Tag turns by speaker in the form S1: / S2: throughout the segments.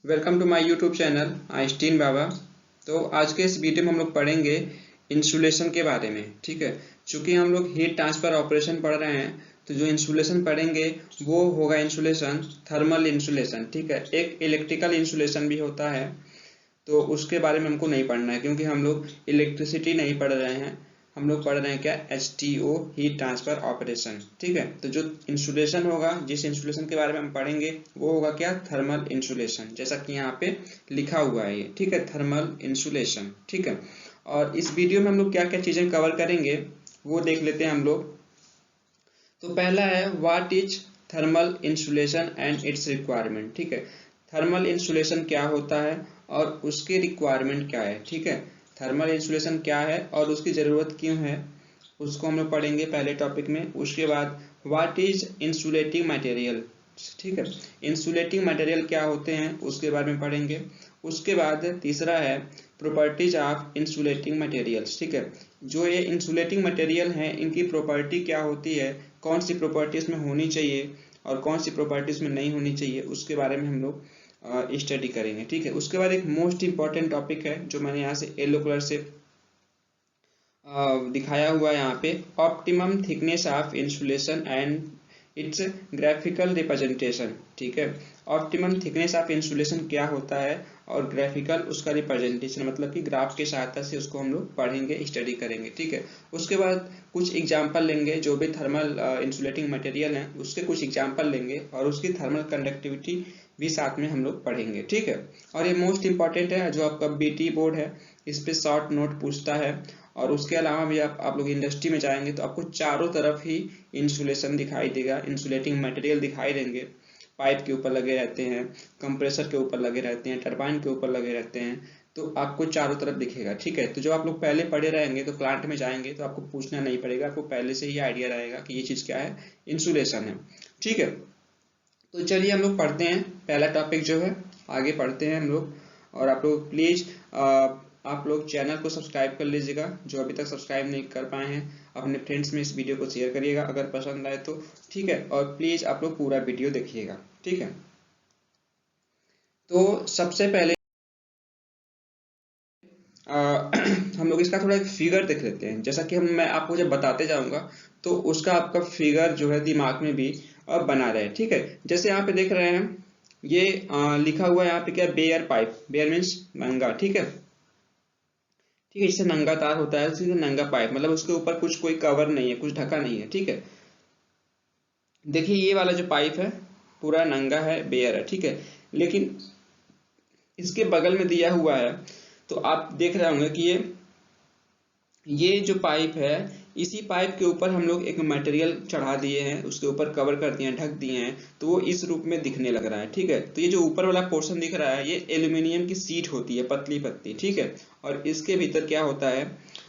S1: Welcome to my YouTube channel Einstein Baba. तो आज के इस वीडियो में हम लोग पढ़ेंगे इंसुलेशन के बारे में। ठीक है, चूंकि हम लोग हीट ट्रांसफर ऑपरेशन पढ़ रहे हैं तो जो इंसुलेशन पढ़ेंगे वो होगा इंसुलेशन, थर्मल इंसुलेशन। ठीक है, एक इलेक्ट्रिकल इंसुलेशन भी होता है तो उसके बारे में हमको नहीं पढ़ना है क्योंकि हम लोग इलेक्ट्रिसिटी नहीं पढ़ रहे हैं, हम लोग पढ़ रहे हैं क्या, HTO, हीट ट्रांसफर ऑपरेशन। ठीक है, तो जो इंसुलेशन होगा, जिस इंसुलेशन के बारे में हम पढ़ेंगे वो होगा क्या, थर्मल इंसुलेशन, जैसा कि यहाँ पे लिखा हुआ है ये। ठीक है, थर्मल इंसुलेशन। ठीक है, और इस वीडियो में हम लोग क्या क्या चीजें कवर करेंगे वो देख लेते हैं हम लोग। तो पहला है what is thermal insulation and its requirement. ठीक है, थर्मल इंसुलेशन क्या होता है और उसकी रिक्वायरमेंट क्या है। ठीक है, थर्मल इंसुलेशन क्या है और उसकी ज़रूरत क्यों है, उसको हम लोग पढ़ेंगे पहले टॉपिक में। उसके बाद व्हाट इज इंसुलेटिंग मटेरियल। ठीक है, इंसुलेटिंग मटेरियल क्या होते हैं उसके बारे में पढ़ेंगे। उसके बाद तीसरा है प्रॉपर्टीज ऑफ इंसुलेटिंग मटेरियल्स। ठीक है, जो ये इंसुलेटिंग मटेरियल हैं इनकी प्रॉपर्टी क्या होती है, कौन सी प्रॉपर्टी इसमें होनी चाहिए और कौन सी प्रॉपर्टी इसमें नहीं होनी चाहिए, उसके बारे में हम लोग स्टडी करेंगे। ठीक है, उसके बाद एक मोस्ट इंपॉर्टेंट टॉपिक है जो मैंने यहाँ से येलो कलर से दिखाया हुआ है यहाँ पे, optimum thickness of insulation and its graphical representation. ठीक है, ऑप्टिमम थिकनेस ऑफ इंसुलेशन क्या होता है और ग्राफिकल उसका रिप्रेजेंटेशन, मतलब कि ग्राफ की सहायता से उसको हम लोग पढ़ेंगे, स्टडी करेंगे। ठीक है, उसके बाद कुछ एग्जाम्पल लेंगे, जो भी थर्मल इंसुलेटिंग मटेरियल हैं उसके कुछ एग्जाम्पल लेंगे और उसकी थर्मल कंडक्टिविटी भी साथ में हम लोग पढ़ेंगे। ठीक है, और ये मोस्ट इंपॉर्टेंट है, जो आपका BT बोर्ड है इस पे शॉर्ट नोट पूछता है। और उसके अलावा भी आप लोग इंडस्ट्री में जाएंगे तो आपको चारों तरफ ही इंसुलेशन दिखाई देगा, इंसुलेटिंग मटेरियल दिखाई देंगे। पाइप के ऊपर लगे रहते हैं, कंप्रेसर के ऊपर लगे रहते हैं, टरबाइन के ऊपर लगे रहते हैं, तो आपको चारों तरफ दिखेगा। ठीक है, तो जो आप लोग पहले पढ़े रहेंगे तो प्लांट में जाएंगे तो आपको पूछना नहीं पड़ेगा, आपको पहले से ही आइडिया रहेगा कि ये चीज़ क्या है, इंसुलेशन है। ठीक है, तो चलिए हम लोग पढ़ते हैं पहला टॉपिक जो है, आगे पढ़ते हैं हम लोग। और आप लोग प्लीज़ आप लोग चैनल को सब्सक्राइब कर लीजिएगा, जो अभी तक सब्सक्राइब नहीं कर पाए हैं। अपने फ्रेंड्स में इस वीडियो को शेयर करिएगा अगर पसंद आए तो। ठीक है, और प्लीज़ आप लोग पूरा वीडियो देखिएगा। ठीक है, तो सबसे पहले हम लोग इसका थोड़ा एक फिगर देख लेते हैं। जैसा कि मैं आपको जब बताते जाऊंगा तो उसका आपका फिगर जो है दिमाग में भी बना रहे। ठीक है, जैसे यहाँ पे देख रहे हैं ये लिखा हुआ है यहाँ पे क्या, बेयर पाइप। बेयर मीन्स नंगा। ठीक है, ठीक है, जैसे नंगा तार होता है उसी से नंगा पाइप, मतलब उसके ऊपर कुछ कोई कवर नहीं है, कुछ ढका नहीं है। ठीक है, देखिए ये वाला जो पाइप है पूरा नंगा है, बेयर है। ठीक है, लेकिन इसके बगल में दिया हुआ है तो आप देख रहे होंगे कि ये जो पाइप है, इसी पाइप के ऊपर हम लोग एक मटेरियल चढ़ा दिए हैं, उसके ऊपर कवर कर दिए हैं, ढक दिए हैं, तो वो इस रूप में दिखने लग रहा है। ठीक है, तो ये जो ऊपर वाला पोर्शन दिख रहा है ये एल्यूमिनियम की सीट होती है, पतली पतली। ठीक है, और इसके भीतर क्या होता है,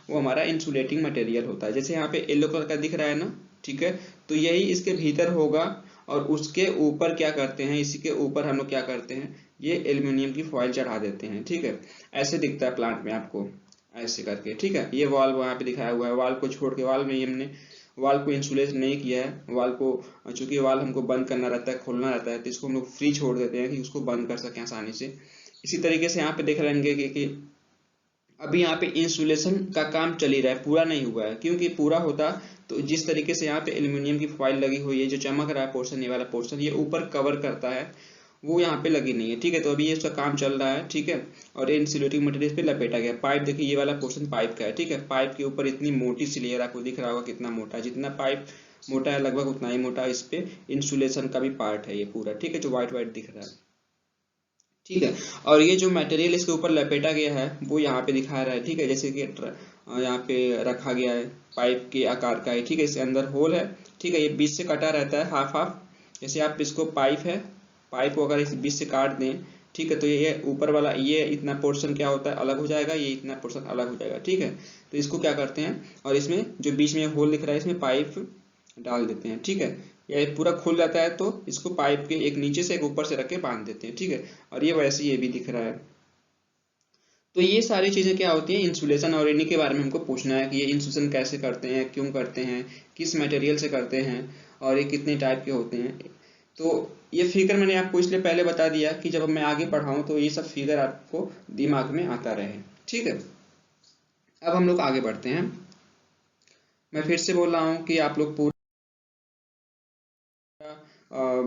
S1: वो हमारा इंसुलेटिंग मटेरियल होता है, जैसे यहाँ पे येलो कलर का दिख रहा है ना। ठीक है, तो यही इसके भीतर होगा और उसके ऊपर क्या करते हैं, इसी के ऊपर हम लोग क्या करते हैं, ये एल्यूमिनियम की फॉइल चढ़ा देते हैं। ठीक है, ऐसे दिखता है प्लांट में आपको, ऐसे करके। ठीक है, ये वाल्व यहाँ पे दिखाया हुआ है, वाल्व को छोड़ के, वाल्व में हमने वाल्व को इंसुलेट नहीं किया है। वाल्व को, चूंकि वाल्व हमको बंद करना रहता है, खोलना रहता है, तो इसको हम लोग फ्री छोड़ देते हैं कि उसको बंद कर सकें आसानी से। इसी तरीके से यहाँ पे देख रहे हैं कि अभी यहाँ पे इंसुलेशन का काम चल ही रहा है, पूरा नहीं हुआ है, क्योंकि पूरा होता तो जिस तरीके से यहाँ पे एल्यूमिनियम की फॉइल लगी हुई है, जो चमक रहा है पोर्शन, ये वाला पोर्शन ये ऊपर कवर करता है, वो यहाँ पे लगी नहीं है। ठीक है, तो अभी ये इसका काम चल रहा है। ठीक है, और इंसुलेटिंग मटेरियल पे लपेटा गया पाइप। देखिए ये वाला पोर्शन पाइप का है। ठीक है, पाइप के ऊपर इतनी मोटी सी लेयर, आपको दिख रहा होगा कितना मोटा, जितना पाइप मोटा है लगभग उतना ही मोटा इस पे इंसुलेशन का भी पार्ट है ये पूरा। ठीक है, जो व्हाइट व्हाइट दिख रहा है। ठीक है, और ये जो मटेरियल इसके ऊपर लपेटा गया है वो यहाँ पे दिखा रहा है। ठीक है, जैसे कि यहाँ पे रखा गया है, पाइप के आकार का है। ठीक है, इसके अंदर होल है। ठीक है, ये बीच से कटा रहता है, हाफ हाफ। जैसे आप इसको पाइप है, पाइप को अगर इस बीच से काट दें, ठीक है, तो ये ऊपर वाला ये इतना पोर्शन क्या होता है, अलग हो जाएगा, ये इतना पोर्शन अलग हो जाएगा। ठीक है, तो इसको क्या करते हैं, और इसमें जो बीच में होल दिख रहा है इसमें पाइप डाल देते हैं। ठीक है, या पूरा खुल जाता है तो इसको पाइप के एक नीचे से एक ऊपर से रख के बांध देते हैं। ठीक है, और ये वैसे ये भी दिख रहा है। तो ये सारी चीजें क्या होती हैं, इंसुलेशन, और इन्हीं के बारे में हमको पूछना है कि ये इंसुलेशन कैसे करते हैं, क्यों करते हैं, किस मटेरियल से करते हैं और ये कितने टाइप के होते हैं। तो ये फिगर मैंने आपको इसलिए पहले बता दिया कि जब मैं आगे पढ़ाऊं तो ये सब फिगर आपको दिमाग में आता रहे, ठीक है। अब हम लोग आगे बढ़ते हैं। मैं फिर से बोल रहा हूँ कि आप लोग पूरा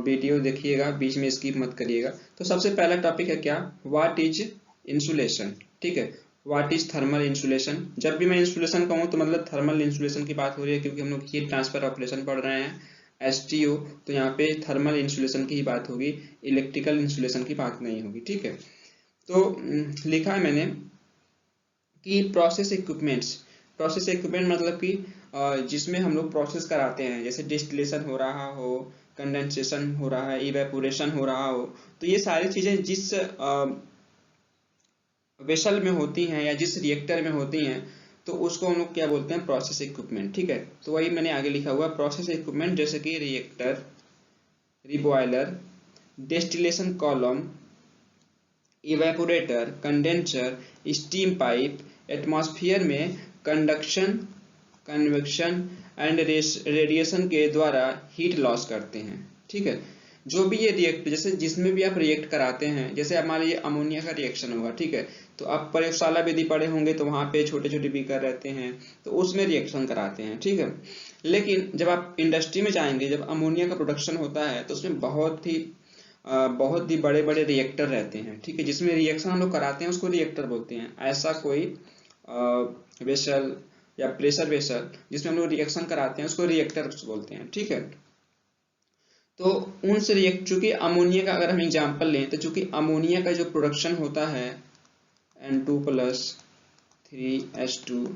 S1: वीडियो देखिएगा, बीच में स्किप मत करिएगा। तो सबसे पहला टॉपिक है क्या, व्हाट इज इंसुलेशन, ठीक है। What is thermal insulation. जब भी मैं इंसुलेशन कहूँ तो मतलब थर्मल इंसुलेशन की बात हो रही है, क्योंकि हम लोग हीट ट्रांसफर ऑपरेशन पढ़ रहे हैं, एसटीओ, तो यहाँ पे थर्मल इंसुलेशन की ही बात होगी, इलेक्ट्रिकल इंसुलेशन की बात नहीं होगी, ठीक है। तो लिखा है मैंने कि प्रोसेस इक्विपमेंट्स, प्रोसेस इक्विपमेंट मतलब कि जिसमें हम लोग प्रोसेस कराते हैं, जैसे डिस्टिलेशन हो रहा हो, कंडेंसेशन हो रहा है, इवेपोरेशन हो रहा हो, तो ये सारी चीजें जिस वेसल में होती हैं या जिस रिएक्टर में होती हैं, तो उसको हम लोग क्या बोलते हैं, प्रोसेस इक्विपमेंट, ठीक है। तो वही मैंने आगे लिखा हुआ प्रोसेस इक्विपमेंट, जैसे कि reactor, reboiler, distillation column, evaporator, condenser, steam pipe, atmosphere में कंडक्शन, कन्वेक्शन एंड रेडिएशन के द्वारा हीट लॉस करते हैं, ठीक है। जो भी ये रिएक्ट, जैसे जिसमें भी आप रिएक्ट कराते हैं, जैसे हमारे ये अमोनिया का रिएक्शन होगा, ठीक है, तो आप प्रयोगशाला विधि पढ़े होंगे, तो वहाँ पे छोटे छोटे बीकर रहते हैं, तो उसमें रिएक्शन कराते हैं, ठीक है। लेकिन जब आप इंडस्ट्री में जाएंगे, जब अमोनिया का प्रोडक्शन होता है, तो उसमें बहुत ही बड़े बड़े रिएक्टर रहते हैं, ठीक है, जिसमें रिएक्शन हम लोग कराते हैं, उसको रिएक्टर बोलते हैं। ऐसा कोई वेसल या प्रेशर वेसल जिसमें हम लोग रिएक्शन कराते हैं, उसको रिएक्टर बोलते हैं, ठीक है। तो उनसे रिएक्ट, चूंकि अमोनिया का अगर हम एग्जांपल लें, तो चूंकि अमोनिया का जो प्रोडक्शन होता है N2+3H2,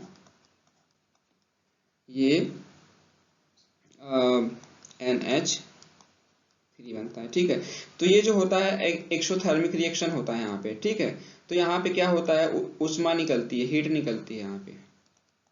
S1: ये NH3 बनता है, ठीक है। तो ये जो होता है एक्सोथर्मिक रिएक्शन होता है यहाँ पे, ठीक है। तो यहाँ पे क्या होता है, उष्मा निकलती है, हीट निकलती है यहाँ पे,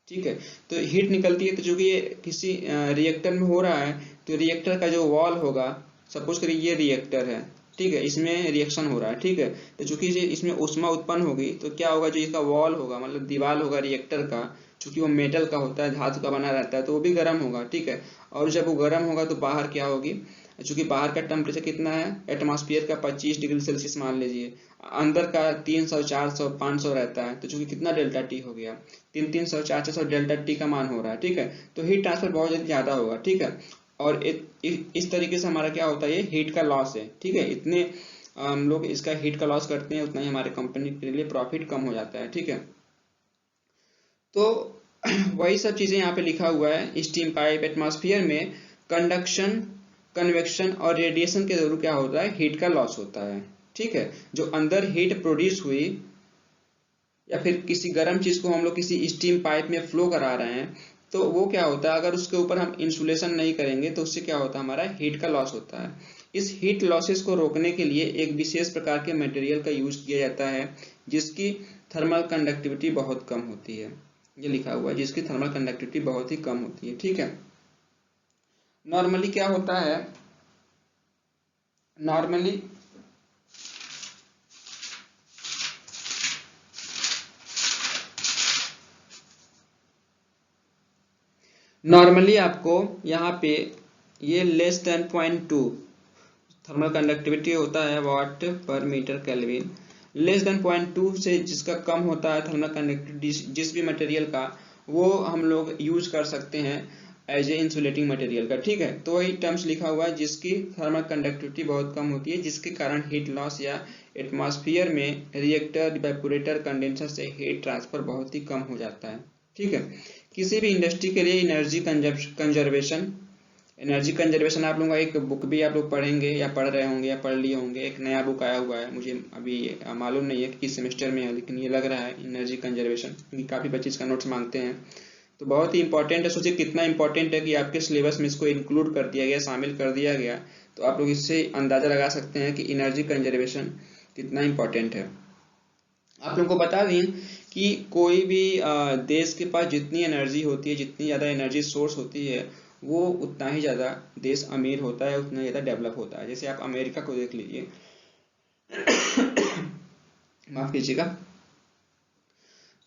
S1: ठीक है। तो हीट निकलती है, तो चूंकि ये किसी रिएक्टर में हो रहा है, तो रिएक्टर का जो वॉल होगा, सपोज करिए ये रिएक्टर है, ठीक है, इसमें रिएक्शन हो रहा है, ठीक है। तो चूंकि इसमें ऊष्मा उत्पन्न होगी, तो क्या होगा, जो इसका वॉल होगा, मतलब दीवार होगा रिएक्टर का, चूंकि वो मेटल का होता है, धातु का बना रहता है, तो वो भी गर्म होगा, ठीक है। और जब वो गर्म होगा तो बाहर क्या होगी, चूंकि बाहर का टेम्परेचर कितना है, एटमॉस्फेयर का 25 डिग्री सेल्सियस मान लीजिए, अंदर का 300, 400, 500 रहता है, तो चूंकि कितना डेल्टा टी हो गया, 300, 400 डेल्टा टी का मान हो रहा है, ठीक है। तो हीट ट्रांसफर बहुत ज्यादा होगा, ठीक है। और इस तरीके से हमारा क्या होता है, ये हीट का लॉस है, ठीक है। इतने हम लोग इसका हीट का लॉस करते हैं, उतना ही हमारे कंपनी के लिए प्रॉफिट कम हो जाता है, ठीक है। तो वही सब चीजें यहाँ पे लिखा हुआ है, स्टीम पाइप, एटमॉस्फेयर में कंडक्शन, कन्वेक्शन और रेडिएशन के थ्रू क्या होता है, हीट का लॉस होता है, ठीक है। जो अंदर हीट प्रोड्यूस हुई, या फिर किसी गर्म चीज को हम लोग किसी स्टीम पाइप में फ्लो करा रहे हैं, तो वो क्या होता है, अगर उसके ऊपर हम इंसुलेशन नहीं करेंगे, तो उससे क्या होता है, हमारा हीट का लॉस होता है। इस हीट लॉसेस को रोकने के लिए एक विशेष प्रकार के मटेरियल का यूज किया जाता है, जिसकी थर्मल कंडक्टिविटी बहुत कम होती है। ये लिखा हुआ है, जिसकी थर्मल कंडक्टिविटी बहुत ही कम होती है, ठीक है। नॉर्मली क्या होता है, नॉर्मली नॉर्मली आपको यहाँ पे ये लेस देन 0.2 थर्मल कंडक्टिविटी होता है, वाट पर मीटर केल्विन। लेस देन 0.2 से जिसका कम होता है थर्मल कंडक्टिविटी जिस भी मटेरियल का, वो हम लोग यूज कर सकते हैं एज ए इंसुलेटिंग मटेरियल का, ठीक है। तो वही टर्म्स लिखा हुआ है, जिसकी थर्मल कंडक्टिविटी बहुत कम होती है, जिसके कारण हीट लॉस या एटमॉस्फेयर में रिएक्टर, इवेपोरेटर, कंडेंसर से हीट ट्रांसफर बहुत ही कम हो जाता है, ठीक है। किसी भी इंडस्ट्री के लिए एनर्जी कंजर्वेशन, एनर्जी कंजर्वेशन आप लोगों का एक बुक भी आप लोग पढ़ेंगे या पढ़ रहे होंगे या पढ़ लिए होंगे, एक नया बुक आया हुआ है, मुझे अभी मालूम नहीं है कि किस सेमेस्टर में है, लेकिन ये लग रहा है एनर्जी कंजर्वेशन, क्योंकि काफ़ी बच्चे इसका नोट्स मांगते हैं। तो बहुत ही इंपॉर्टेंट है, सोचिए कितना इंपॉर्टेंट है कि आपके सिलेबस में इसको इंक्लूड कर दिया गया, शामिल कर दिया गया। तो आप लोग इससे अंदाजा लगा सकते हैं कि एनर्जी कंजर्वेशन कितना इंपॉर्टेंट है। आप लोगों को बता दें कि कोई भी देश के पास जितनी एनर्जी होती है, जितनी ज़्यादा एनर्जी सोर्स होती है, वो उतना ही ज़्यादा देश अमीर होता है, उतना ज़्यादा डेवलप होता है। जैसे आप अमेरिका को देख लीजिए, माफ कीजिएगा,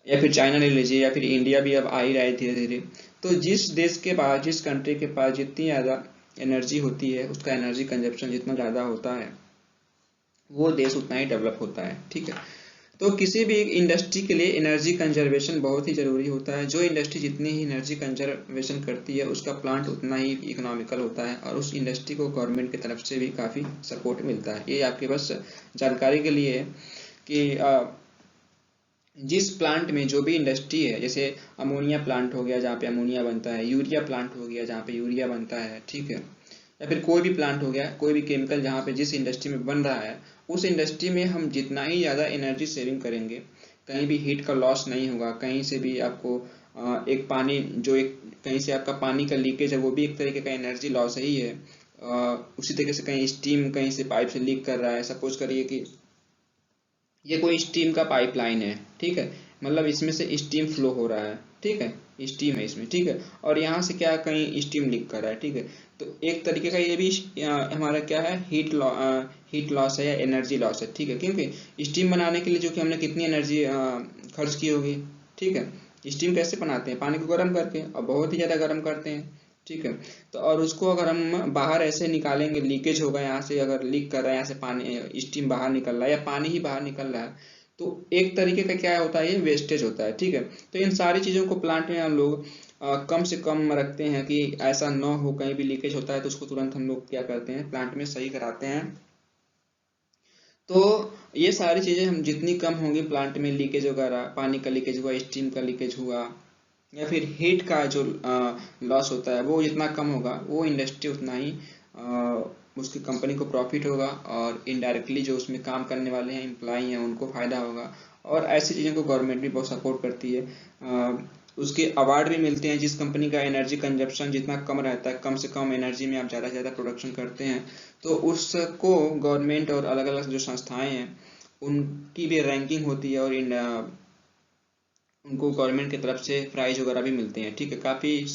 S1: या फिर चाइना ले लीजिए, या फिर इंडिया भी अब आ ही रहा है धीरे धीरे। तो जिस देश के पास, जिस कंट्री के पास जितनी ज़्यादा एनर्जी होती है, उसका एनर्जी कंजप्शन जितना ज़्यादा होता है वो देश उतना ही डेवलप होता है। ठीक है, तो किसी भी इंडस्ट्री के लिए एनर्जी कंजर्वेशन बहुत ही ज़रूरी होता है। जो इंडस्ट्री जितनी ही एनर्जी कंजर्वेशन करती है उसका प्लांट उतना ही इकोनॉमिकल होता है और उस इंडस्ट्री को गवर्नमेंट की तरफ से भी काफ़ी सपोर्ट मिलता है। ये आपके बस जानकारी के लिए है कि जिस प्लांट में जो भी इंडस्ट्री है, जैसे अमोनिया प्लांट हो गया जहाँ पे अमोनिया बनता है, यूरिया प्लांट हो गया जहाँ पे यूरिया बनता है, ठीक है, या फिर कोई भी प्लांट हो गया, कोई भी केमिकल जहाँ पे जिस इंडस्ट्री में बन रहा है, उस इंडस्ट्री में हम जितना ही ज़्यादा एनर्जी सेविंग करेंगे, कहीं भी हीट का लॉस नहीं होगा, कहीं से भी आपको एक पानी जो एक कहीं से आपका पानी का लीकेज है वो भी एक तरीके का एनर्जी लॉस ही है। उसी तरीके से कहीं स्टीम कहीं से पाइप से लीक कर रहा है, सपोज करिए कि ये कोई स्टीम का पाइपलाइन है, ठीक है, मतलब इसमें से स्टीम फ्लो हो रहा है, ठीक है, स्टीम है इसमें, ठीक है, और यहाँ से क्या कहीं स्टीम लीक कर रहा है, ठीक है, तो एक तरीके का ये भी हमारा क्या है, हीट लॉस है या एनर्जी लॉस है, ठीक है, क्योंकि स्टीम बनाने के लिए जो कि हमने कितनी एनर्जी खर्च की होगी, ठीक है, स्टीम कैसे बनाते हैं, पानी को गर्म करके, और बहुत ही ज़्यादा गर्म करते हैं, ठीक है, तो और उसको अगर हम बाहर ऐसे निकालेंगे, लीकेज होगा यहाँ से, अगर लीक कर रहा है यहाँ से पानी, स्टीम बाहर निकल रहा है या पानी ही बाहर निकल रहा है, तो एक तरीके का क्या होता है, ये वेस्टेज होता है, ठीक है। तो इन सारी चीज़ों को प्लांट में हम लोग कम से कम रखते हैं कि ऐसा न हो, कहीं भी लीकेज होता है तो उसको तुरंत हम लोग क्या करते हैं, प्लांट में सही कराते हैं। तो ये सारी चीज़ें हम जितनी कम होंगी प्लांट में, लीकेज वगैरह, पानी का लीकेज हुआ, स्टीम का लीकेज हुआ, या फिर हीट का जो लॉस होता है वो जितना कम होगा, वो इंडस्ट्री उतना ही उसकी कंपनी को प्रॉफिट होगा, और इनडायरेक्टली जो उसमें काम करने वाले हैं एम्प्लॉई हैं उनको फ़ायदा होगा। और ऐसी चीज़ों को गवर्नमेंट भी बहुत सपोर्ट करती है। उसके अवार्ड भी मिलते हैं, जिस कंपनी का एनर्जी कंजप्शन जितना कम रहता है, कम से कम एनर्जी में आप ज़्यादा से ज़्यादा प्रोडक्शन करते हैं, तो उसको गवर्नमेंट और अलग अलग जो संस्थाएँ हैं उनकी भी रैंकिंग होती है, और उनको गवर्नमेंट की तरफ से प्राइज वगैरह भी मिलते हैं, ठीक है। काफ़ी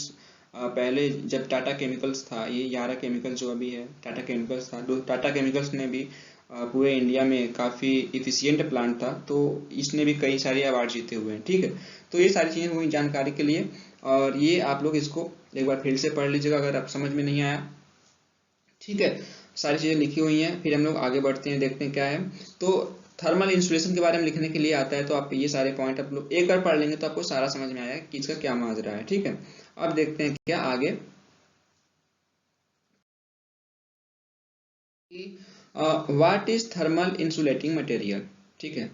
S1: पहले जब टाटा केमिकल्स था, ये यारा केमिकल्स जो अभी है टाटा केमिकल्स था, तो टाटा केमिकल्स ने भी पूरे इंडिया में काफ़ी इफ़िशियंट प्लांट था, तो इसने भी कई सारे अवार्ड जीते हुए हैं, ठीक है। तो ये सारी चीज़ें हुई जानकारी के लिए, और ये आप लोग इसको एक बार फिर से पढ़ लीजिएगा अगर आप समझ में नहीं आया, ठीक है। सारी चीज़ें लिखी हुई हैं, फिर हम लोग आगे बढ़ते हैं, देखते हैं क्या है। तो थर्मल इंसुलेशन के बारे में लिखने के लिए आता है, तो आप ये सारे पॉइंट आप लोग एक बार पढ़ लेंगे तो आपको सारा समझ में आएगा कि इसका क्या माजरा है, ठीक है। अब देखते हैं क्या आगे, what is thermal insulating material, ठीक है।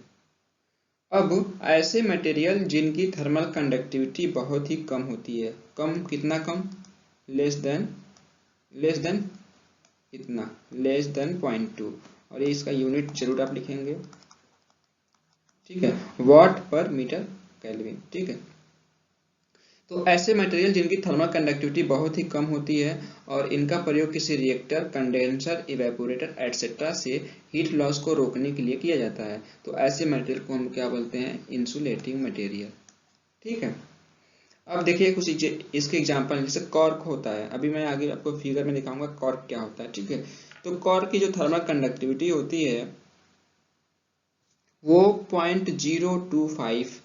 S1: अब ऐसे मटेरियल जिनकी थर्मल कंडक्टिविटी बहुत ही कम होती है, कम कितना कम, लेस देन इतना, लेस देन 0.2, और ये इसका यूनिट जरूर आप लिखेंगे, ठीक है, वाट पर मीटर केल्विन, ठीक है। तो ऐसे मटेरियल जिनकी थर्मल कंडक्टिविटी बहुत ही कम होती है और इनका प्रयोग किसी रिएक्टर, कंडेंसर, इवेपोरेटर एटसेट्रा से हीट लॉस को रोकने के लिए किया जाता है, तो ऐसे मटेरियल को हम क्या बोलते हैं, इंसुलेटिंग मटेरियल, ठीक है। अब देखिए कुछ इसके एग्जांपल, जैसे कॉर्क होता है, अभी मैं आगे आपको फिगर में दिखाऊंगा कॉर्क क्या होता है, ठीक है। तो कॉर्क की जो थर्मल कंडक्टिविटी होती है वो 0.025